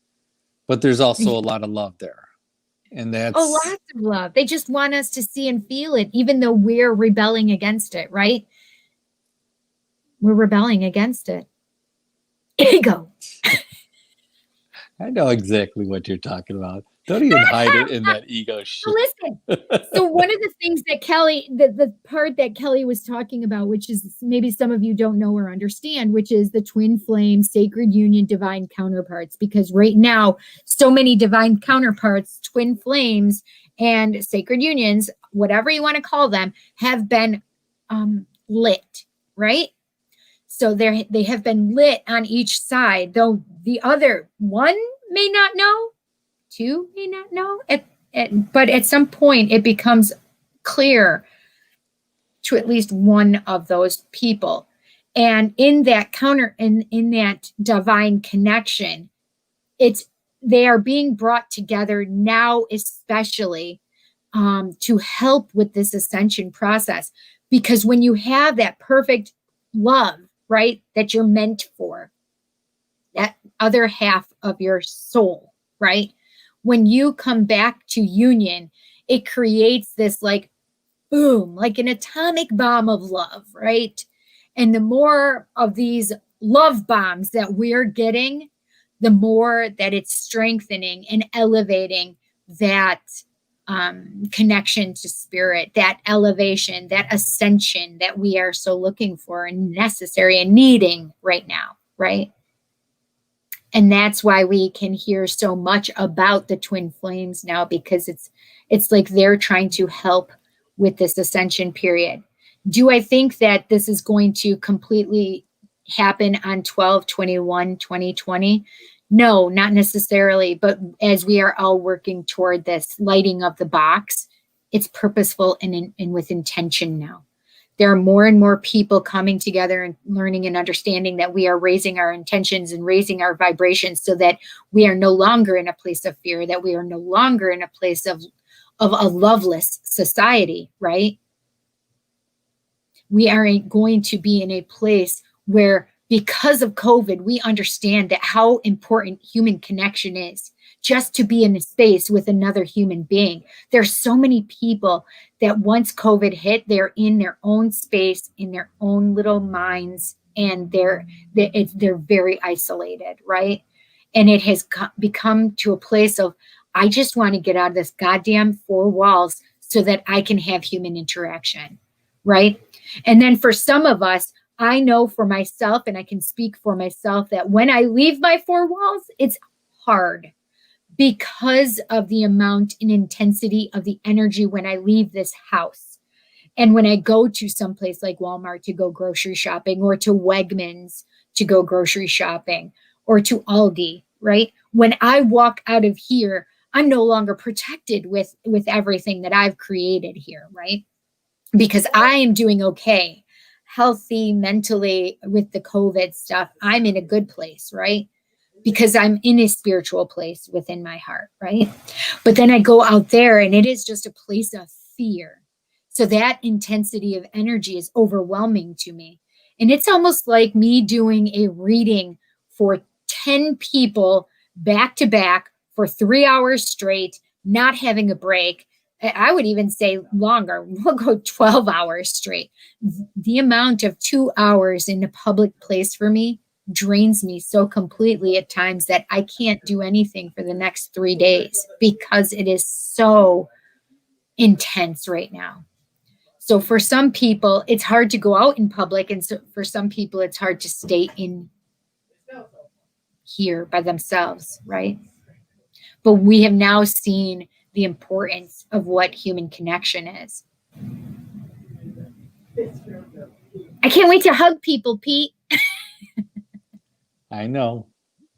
but there's also a lot of love there, and that's lots of love. They just want us to see and feel it, even though we're rebelling against it, right? We're rebelling against it. Ego. I know exactly what you're talking about. Don't even hide it in that ego shit. Listen. So one of the things that Kelly, the part that Kelly was talking about, which is maybe some of you don't know or understand, which is the twin flame, sacred union, divine counterparts. Because right now, so many divine counterparts, twin flames, and sacred unions, whatever you want to call them, have been lit, right? So they have been lit on each side, though the other one may not know, two may not know, but at some point it becomes clear to at least one of those people. And in that in that divine connection, they are being brought together now, especially to help with this ascension process. Because when you have that perfect love, right, that you're meant for, that other half of your soul, right? When you come back to union, it creates this like boom, like an atomic bomb of love, right? And the more of these love bombs that we're getting, the more that it's strengthening and elevating that connection to spirit, that elevation, that ascension that we are so looking for and necessary and needing right now, right? And that's why we can hear so much about the twin flames now, because it's like they're trying to help with this ascension period. Do I think that this is going to completely happen on 12/21/2020? No, not necessarily. But as we are all working toward this lighting of the box, it's purposeful and with intention now. There are more and more people coming together and learning and understanding that we are raising our intentions and raising our vibrations so that we are no longer in a place of fear, that we are no longer in a place of a loveless society, right? We are going to be in a place where, because of COVID, we understand that how important human connection is, just to be in a space with another human being. There's so many people that once COVID hit, they're in their own space, in their own little minds, and they're very isolated, right? And it has become to a place of, I just want to get out of this goddamn four walls so that I can have human interaction, right? And then for some of us, I know for myself, and I can speak for myself, that when I leave my four walls, it's hard because of the amount and intensity of the energy when I leave this house. And when I go to someplace like Walmart to go grocery shopping, or to Wegmans to go grocery shopping, or to Aldi, right? When I walk out of here, I'm no longer protected with everything that I've created here, right? Because I am doing okay, healthy, mentally, with the COVID stuff. I'm in a good place, right? Because I'm in a spiritual place within my heart, right? But then I go out there and it is just a place of fear. So that intensity of energy is overwhelming to me. And it's almost like me doing a reading for 10 people back to back for 3 hours straight, not having a break. I would even say longer. We'll go 12 hours straight. The amount of 2 hours in a public place for me drains me so completely at times that I can't do anything for the next 3 days because it is so intense right now. So for some people, it's hard to go out in public. And so for some people, it's hard to stay in here by themselves, right? But we have now seen the importance of what human connection is. I can't wait to hug people, Pete. I know.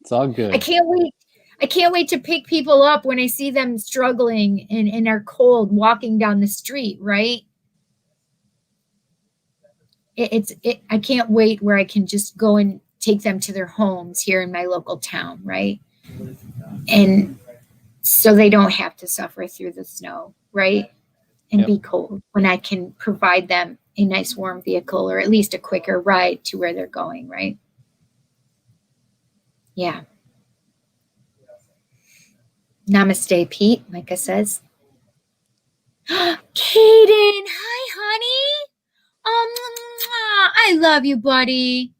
It's all good. I can't wait. I can't wait to pick people up when I see them struggling and are cold walking down the street, right? I can't wait where I can just go and take them to their homes here in my local town, right? And so they don't have to suffer through the snow, right? And be cold, when I can provide them a nice warm vehicle, or at least a quicker ride to where they're going, right? Yeah. Namaste, Pete, Micah says. Kaden, hi, honey. I love you, buddy.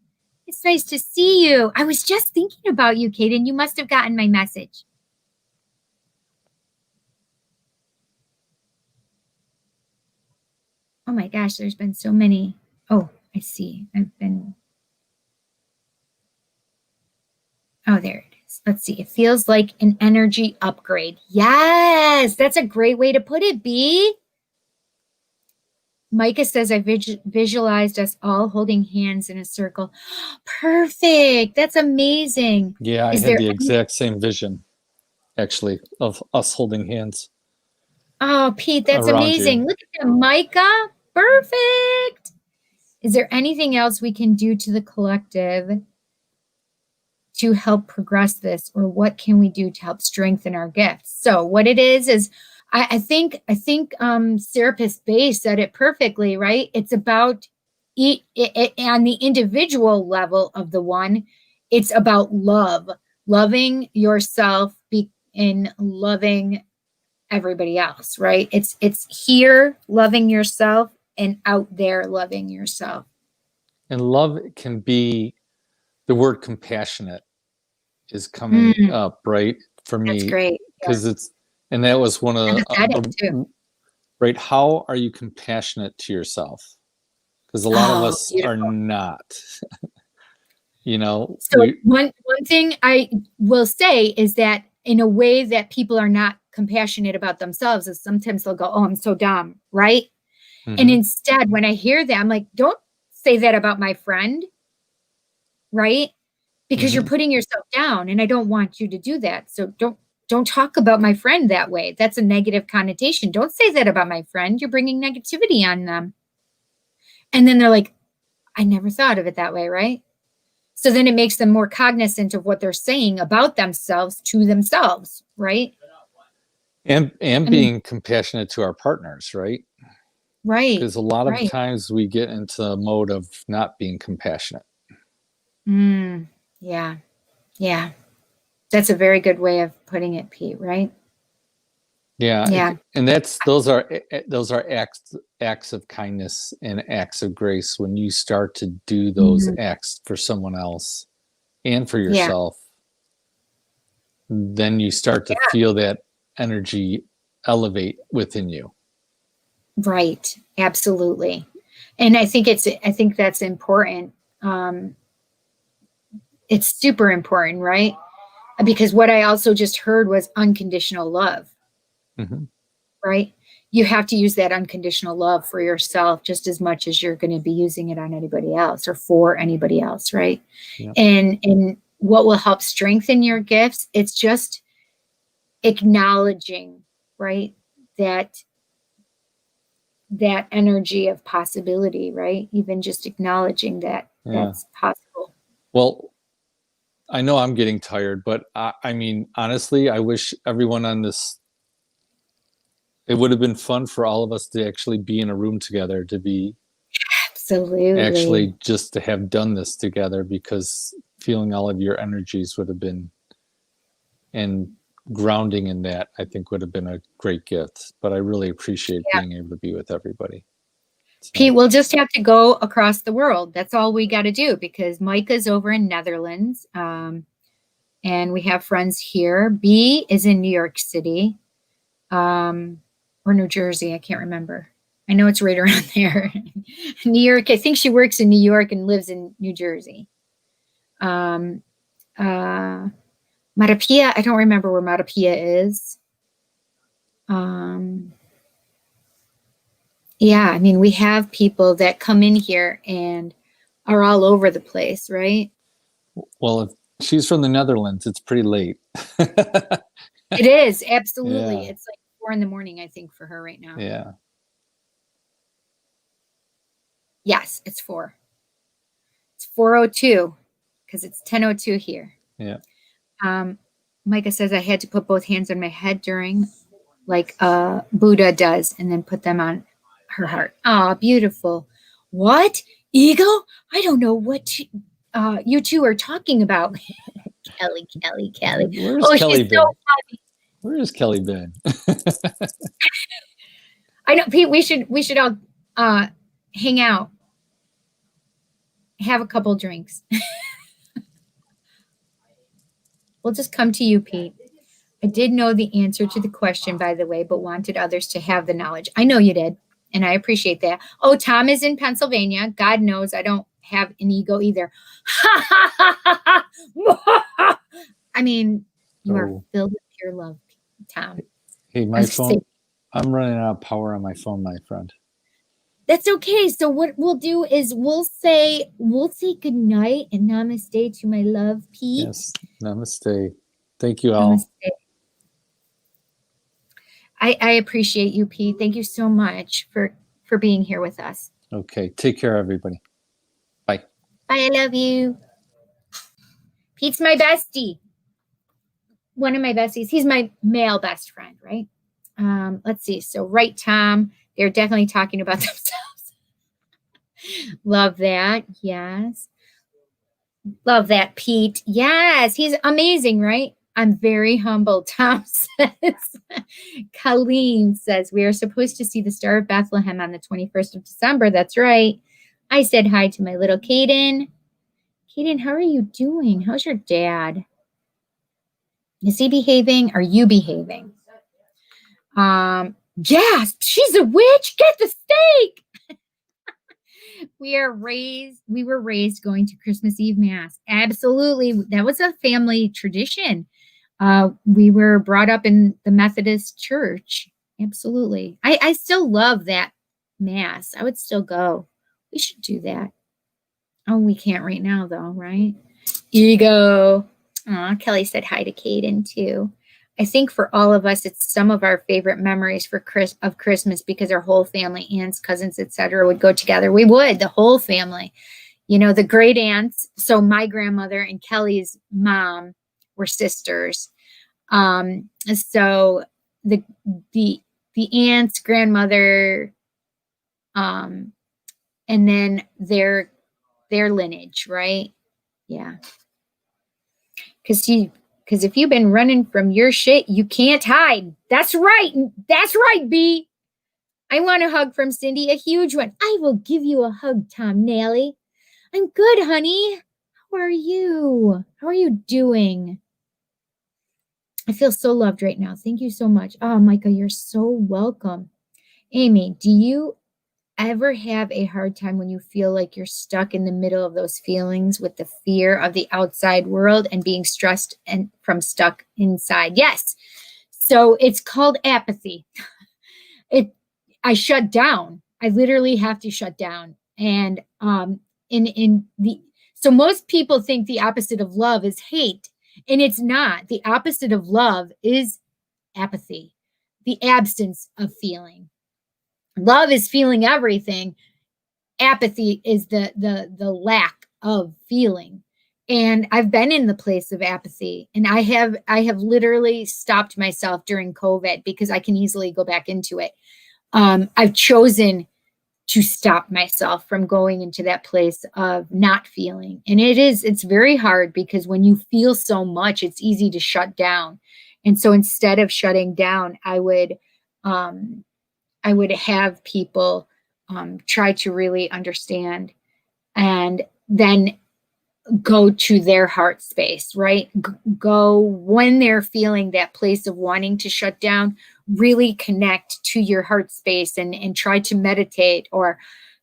It's nice to see you. I was just thinking about you, Kaden. You must have gotten my message. Oh my gosh, there's been so many. Oh, I see. Oh, there it is. Let's see. It feels like an energy upgrade. Yes, that's a great way to put it, B. Micah says, I visualized us all holding hands in a circle. Perfect. That's amazing. Yeah, I had the exact same vision, actually, of us holding hands. Oh, Pete, that's amazing. Look at that, Micah. Perfect. Is there anything else we can do to the collective to help progress this, or what can we do to help strengthen our gifts? So what it is I think Serapis Bay said it perfectly, right? It's about on the individual level of the one, it's about loving yourself and loving everybody else, right? It's here loving yourself and out there loving yourself. And love can be, the word compassionate is coming up, right? For me. That's great. Because and that was one of the, right? How are you compassionate to yourself? Because a lot of us are not, you know. So one thing I will say is that in a way that people are not compassionate about themselves is sometimes they'll go, oh, I'm so dumb, right? Mm-hmm. And instead, when I hear that, I'm like, don't say that about my friend, right? Because you're putting yourself down, and I don't want you to do that. So don't talk about my friend that way. That's a negative connotation. Don't say that about my friend. You're bringing negativity on them. And then they're like, I never thought of it that way, right? So then it makes them more cognizant of what they're saying about themselves to themselves, right? And being compassionate to our partners, right? Right. Because a lot of times we get into a mode of not being compassionate. Yeah. Yeah. That's a very good way of putting it, Pete, right? Yeah. Yeah. And those are acts of kindness and acts of grace. When you start to do those acts for someone else and for yourself, then you start to feel that energy elevate within you. Right. Absolutely. And I think that's important. It's super important, right? Because what I also just heard was unconditional love, right? You have to use that unconditional love for yourself just as much as you're going to be using it on anybody else or for anybody else, right? Yeah. And what will help strengthen your gifts, it's just acknowledging, right? That energy of possibility, right? Even just acknowledging that that's possible. Well, I know I'm getting tired, but I mean, honestly, I wish everyone on this, it would have been fun for all of us to actually be in a room together, to be absolutely actually just to have done this together, because feeling all of your energies would have been, and grounding in that, I think would have been a great gift. But I really appreciate being able to be with everybody. So. Pete, we'll just have to go across the world. That's all we got to do, because Micah's over in Netherlands, and we have friends here. B is in New York City, or New Jersey. I can't remember. I know it's right around there. New York. I think she works in New York and lives in New Jersey. Marapia. I don't remember where Marapia is. Yeah, I mean, we have people that come in here and are all over the place, right? Well, if she's from the Netherlands, it's pretty late. It is, absolutely. Yeah. It's like 4 a.m, I think, for her right now. Yeah. Yes, it's 4. It's 4:02 because it's 10:02 here. Yeah. Micah says I had to put both hands on my head during, like Buddha does, and then put them on her heart. Ah, beautiful. What? Ego? I don't know what you two are talking about. Kelly. Where's Kelly been? So funny. Where has Kelly been? I know, Pete, we should all hang out, have a couple drinks. We'll just come to you, Pete. I did know the answer to the question, by the way, but wanted others to have the knowledge. I know you did, and I appreciate that. Oh, Tom is in Pennsylvania. God knows I don't have an ego either. I mean, you are filled with pure love, Tom. Hey, my phone. I'm running out of power on my phone, my friend. That's okay. So what we'll do is we'll say good night and namaste to my love, Pete. Yes, namaste. Thank you all. Namaste. I appreciate you, Pete. Thank you so much for being here with us. Okay, take care, everybody. Bye. Bye, I love you. Pete's my bestie. One of my besties. He's my male best friend, right? Let's see. So, right, Tom. They're definitely talking about themselves. Love that. Yes. Love that, Pete. Yes. He's amazing, right? I'm very humble, Tom says. Colleen says, we are supposed to see the Star of Bethlehem on the 21st of December. That's right. I said hi to my little Caden. Caden, how are you doing? How's your dad? Is he behaving? Are you behaving? Yes, she's a witch. Get the steak. We were raised going to Christmas Eve Mass. Absolutely. That was a family tradition. We were brought up in the Methodist Church. Absolutely. I still love that Mass. I would still go. We should do that. Oh, we can't right now though, right? Ego. Aw, Kelly said hi to Caden too. I think for all of us, it's some of our favorite memories of Christmas because our whole family, aunts, cousins, etc., would go together. We would, the whole family. You know, the great aunts. So my grandmother and Kelly's mom were sisters. So the aunts, grandmother, and then their lineage, right? Yeah. Because if you've been running from your shit, you can't hide. That's right. That's right, B. I want a hug from Cindy, a huge one. I will give you a hug, Tom Nally. I'm good, honey. How are you? How are you doing? I feel so loved right now. Thank you so much. Oh, Micah, you're so welcome. Amy, do you ever have a hard time when you feel like you're stuck in the middle of those feelings with the fear of the outside world and being stressed and from stuck inside? Yes. So it's called apathy. I shut down. I literally have to shut down. And so most people think the opposite of love is hate, and it's not. The opposite of love is apathy, the absence of feeling. Love is feeling everything. Apathy is the lack of feeling. And I've been in the place of apathy, and I have literally stopped myself during COVID because I can easily go back into it. I've chosen to stop myself from going into that place of not feeling. And it's very hard because when you feel so much, it's easy to shut down. And so instead of shutting down, I would have people try to really understand and then go to their heart space, right? Go when they're feeling that place of wanting to shut down, really connect to your heart space and try to meditate or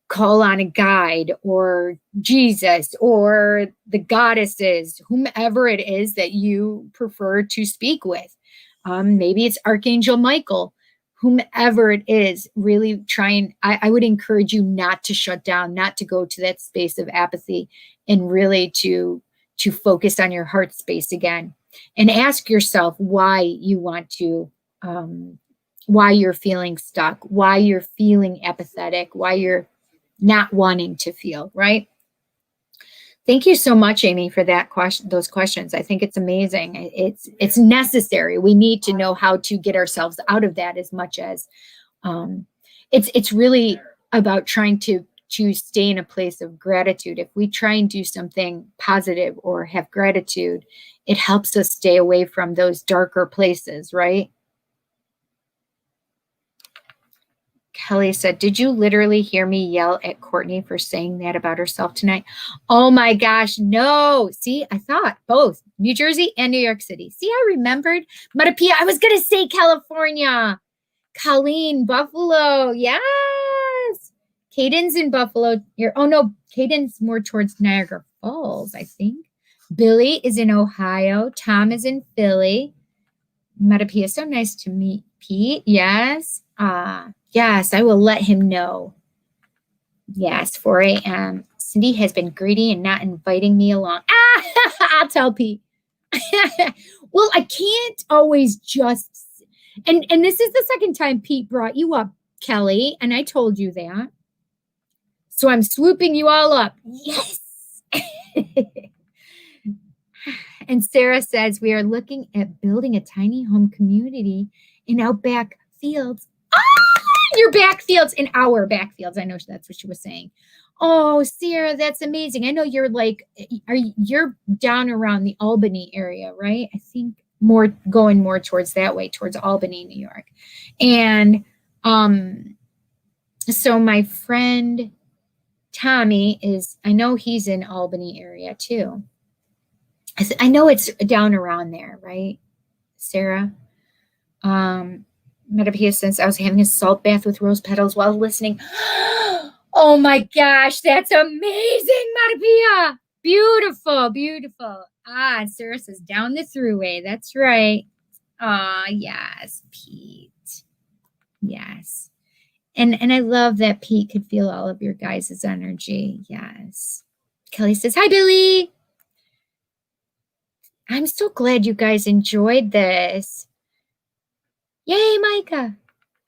call on a guide or Jesus or the goddesses, whomever it is that you prefer to speak with. Maybe it's Archangel Michael, whomever it is, really I would encourage you not to shut down, not to go to that space of apathy, and really to focus on your heart space again and ask yourself why you want to, why you're feeling stuck, why you're feeling apathetic, why you're not wanting to feel, right? Thank you so much, Amy, for those questions. I think it's amazing. It's necessary. We need to know how to get ourselves out of that as much as it's really about trying to stay in a place of gratitude. If we try and do something positive or have gratitude, it helps us stay away from those darker places, right? Kelly said, did you literally hear me yell at Courtney for saying that about herself tonight? Oh my gosh, no. See, I thought both New Jersey and New York City. See, I remembered. Marapia, I was going to say California. Colleen, Buffalo. Yes. Caden's in Buffalo. Oh no, Caden's more towards Niagara Falls, I think. Billy is in Ohio. Tom is in Philly. Marapia, so nice to meet Pete. Yes. Yes, I will let him know. Yes, 4 a.m. Cindy has been greedy and not inviting me along. I'll tell Pete. Well, I can't always just, and this is the second time Pete brought you up, Kelly, and I told you that. So I'm swooping you all up. Yes. And Sarah says, we are looking at building a tiny home community in Outback Fields. Your backfields in our backfields. I know that's what she was saying. Oh, Sarah, that's amazing. I know you're you're down around the Albany area, right? I think going more towards that way, towards Albany, New York. And so my friend Tommy I know he's in Albany area too. I know it's down around there, right, Sarah? Metapia, since I was having a salt bath with rose petals while listening. Oh my gosh, that's amazing, Metapia. Beautiful, beautiful. Sarah says down the thruway. That's right. Yes, Pete. Yes. And I love that Pete could feel all of your guys' energy. Yes. Kelly says, hi, Billy. I'm so glad you guys enjoyed this. Yay, Micah.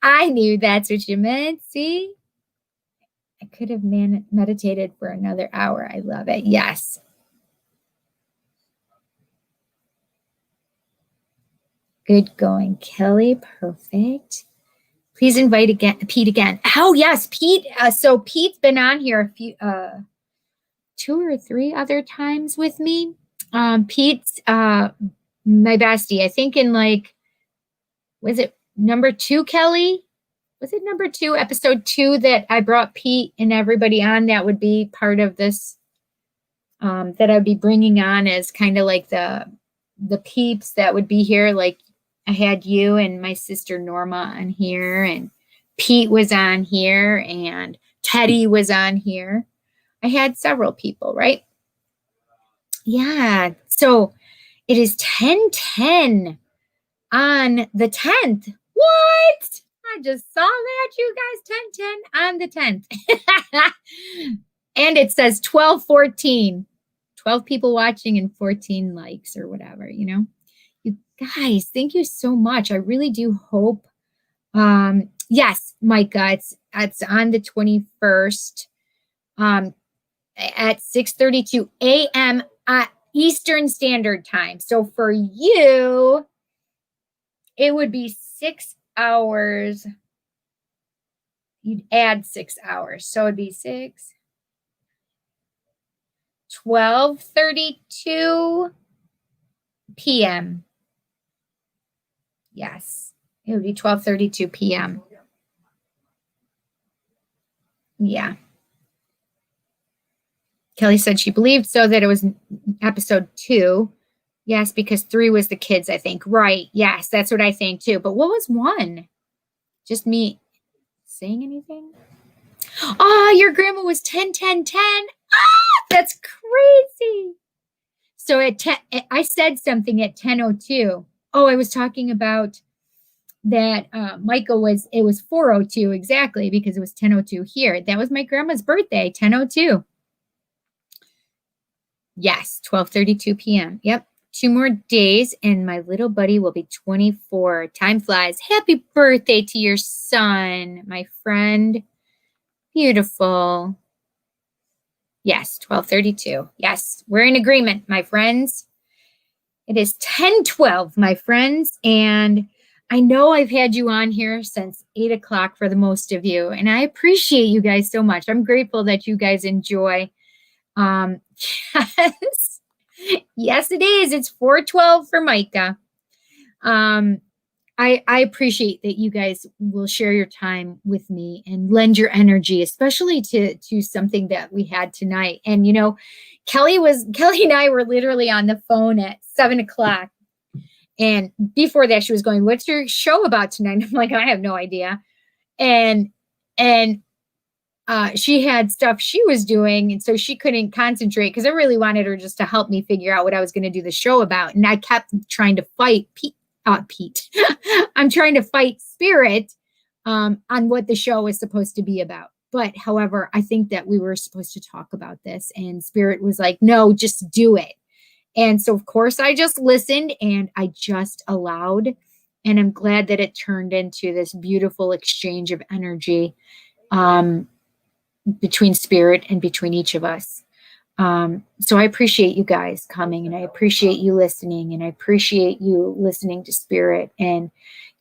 I knew that's what you meant. See? I could have meditated for another hour. I love it. Yes. Good going, Kelly. Perfect. Please invite Pete again. Oh, yes, Pete. So Pete's been on here a few, 2 or 3 other times with me. Pete's my bestie. I think in was it number 2, Kelly? Was it number 2, episode 2 that I brought Pete and everybody on that would be part of this, that I'd be bringing on as kind of like the peeps that would be here. Like I had you and my sister Norma on here, and Pete was on here, and Teddy was on here. I had several people, right? Yeah. So it is 10:10 on the 10th. What? I just saw that, you guys. 10:10 on the 10th. And it says 12:14. 12 people watching and 14 likes or whatever, you know. You guys, thank you so much. I really do hope. Yes, Micah, it's on the 21st at 6:32 a.m. at Eastern Standard Time. So for you, it would be 6 hours. You'd add 6 hours. So it'd be 12:32 p.m. Yes, it would be 12:32 p.m. Yeah. Kelly said she believed so that it was episode 2. Yes, because 3 was the kids, I think. Right. Yes, that's what I think too. But what was 1? Just me saying anything? Oh, your grandma was 10:10:10. Ah, that's crazy. So I said something at 10:02. Oh, I was talking about that Michael it was 4:02 exactly because it was 10:02 here. That was my grandma's birthday, 10:02. Yes, 12:32 p.m. Yep. 2 more days and my little buddy will be 24. Time flies. Happy birthday to your son, my friend. Beautiful. Yes, 12:32. Yes, we're in agreement, my friends. It is 10:12, my friends, and I know I've had you on here since 8 o'clock for the most of you, and I appreciate you guys so much. I'm grateful that you guys enjoy. Yes, yes, it is. It's 4:12 for Micah. I appreciate that you guys will share your time with me and lend your energy, especially to something that we had tonight. And, you know, Kelly and I were literally on the phone at 7 o'clock. And before that, she was going, "What's your show about tonight?" I'm like, "I have no idea." And she had stuff she was doing. And so she couldn't concentrate because I really wanted her just to help me figure out what I was going to do the show about. And I kept trying to fight Pete. I'm trying to fight Spirit on what the show is supposed to be about. But however, I think that we were supposed to talk about this and Spirit was like, "No, just do it." And so of course I just listened and I just allowed, and I'm glad that it turned into this beautiful exchange of energy between Spirit and between each of us. So I appreciate you guys coming and I appreciate you listening and I appreciate you listening to Spirit. And,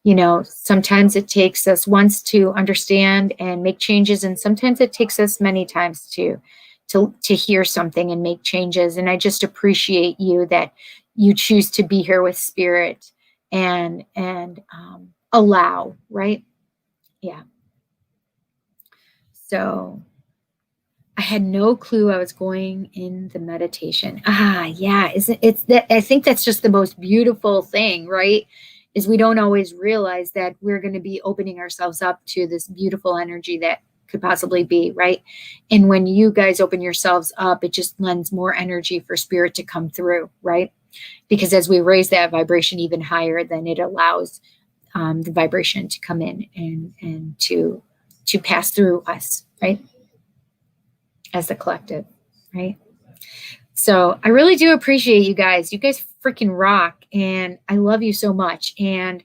you know, sometimes it takes us once to understand and make changes. And sometimes it takes us many times to hear something and make changes. And I just appreciate you that you choose to be here with Spirit and allow, right? Yeah. So I had no clue I was going in the meditation. Yeah. It's that I think that's just the most beautiful thing, right? Is we don't always realize that we're going to be opening ourselves up to this beautiful energy that could possibly be, right? And when you guys open yourselves up, it just lends more energy for Spirit to come through, right? Because as we raise that vibration even higher, then it allows the vibration to come in and to pass through us, right? As the collective, right? So I really do appreciate you guys. You guys freaking rock. And I love you so much. And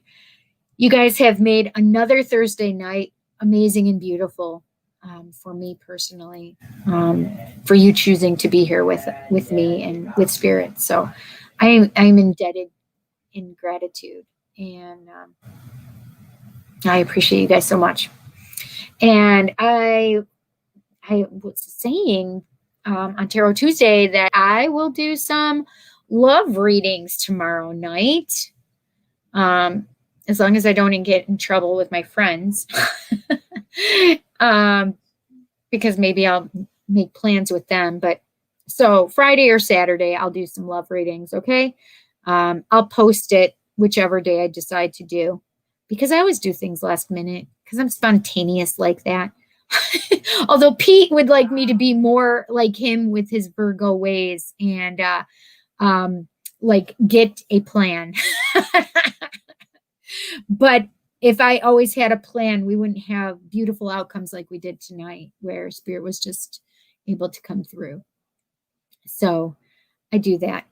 you guys have made another Thursday night amazing and beautiful for me personally, for you choosing to be here with me and with Spirit. So I'm indebted in gratitude. And I appreciate you guys so much. And I was saying on Tarot Tuesday that I will do some love readings tomorrow night, as long as I don't get in trouble with my friends, because maybe I'll make plans with them. But so Friday or Saturday, I'll do some love readings. Okay. I'll post it whichever day I decide to do, because I always do things last minute because I'm spontaneous like that. Although Pete would like me to be more like him with his Virgo ways and like get a plan. But if I always had a plan, we wouldn't have beautiful outcomes like we did tonight, where Spirit was just able to come through. So I do that.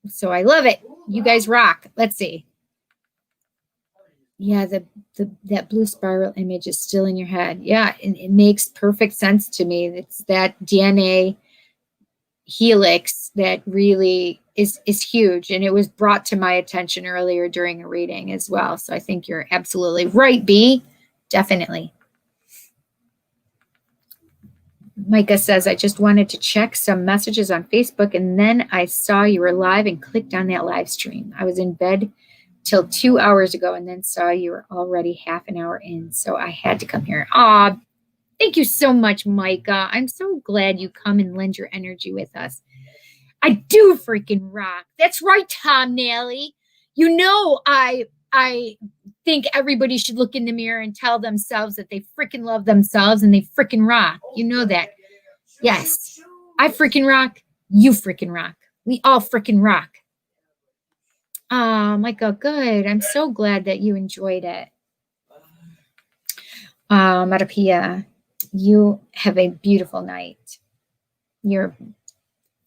So I love it. You guys rock. Let's see. Yeah, that blue spiral image is still in your head. Yeah, it makes perfect sense to me. It's that DNA helix that really is huge, and it was brought to my attention earlier during a reading as well. So I think you're absolutely right, B. Definitely. Micah says, I just wanted to check some messages on Facebook, and then I saw you were live and clicked on that live stream. I was in bed till 2 hours ago and then saw you were already half an hour in, so I had to come here. Aw, thank you so much, Micah. I'm so glad you come and lend your energy with us. I do freaking rock. That's right, Tom Nally. You know, I think everybody should look in the mirror and tell themselves that they freaking love themselves and they freaking rock. You know that. Yes, I freaking rock. You freaking rock. We all freaking rock. Michael, good. I'm so glad that you enjoyed it. Marapia, you have a beautiful night. You're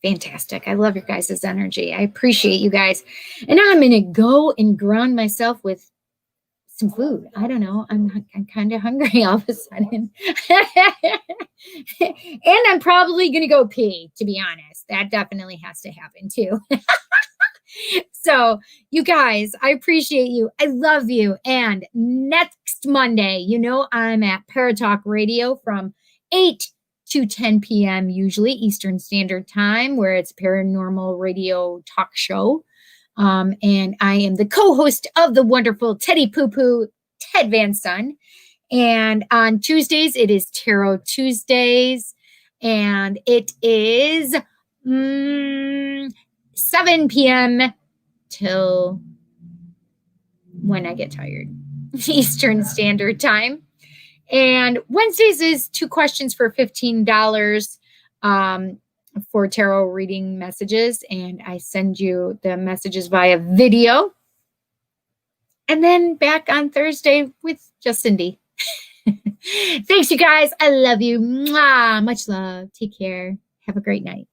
fantastic. I love your guys' energy. I appreciate you guys. And I'm going to go and ground myself with some food. I don't know. I'm kind of hungry all of a sudden. And I'm probably going to go pee, to be honest. That definitely has to happen too. So you guys, I appreciate you. I love you. And next Monday, you know, I'm at Paratalk Radio from 8 to 10 p.m. usually Eastern Standard Time, where it's paranormal radio talk show. And I am the co-host of the wonderful Teddy Poo Poo, Ted Van Son. And on Tuesdays, it is Tarot Tuesdays. And it is 7 p.m. till when I get tired, Eastern Standard Time. And Wednesdays is 2 questions for $15 for tarot reading messages. And I send you the messages via video. And then back on Thursday with just Cindy. Thanks, you guys. I love you. Mwah. Much love. Take care. Have a great night.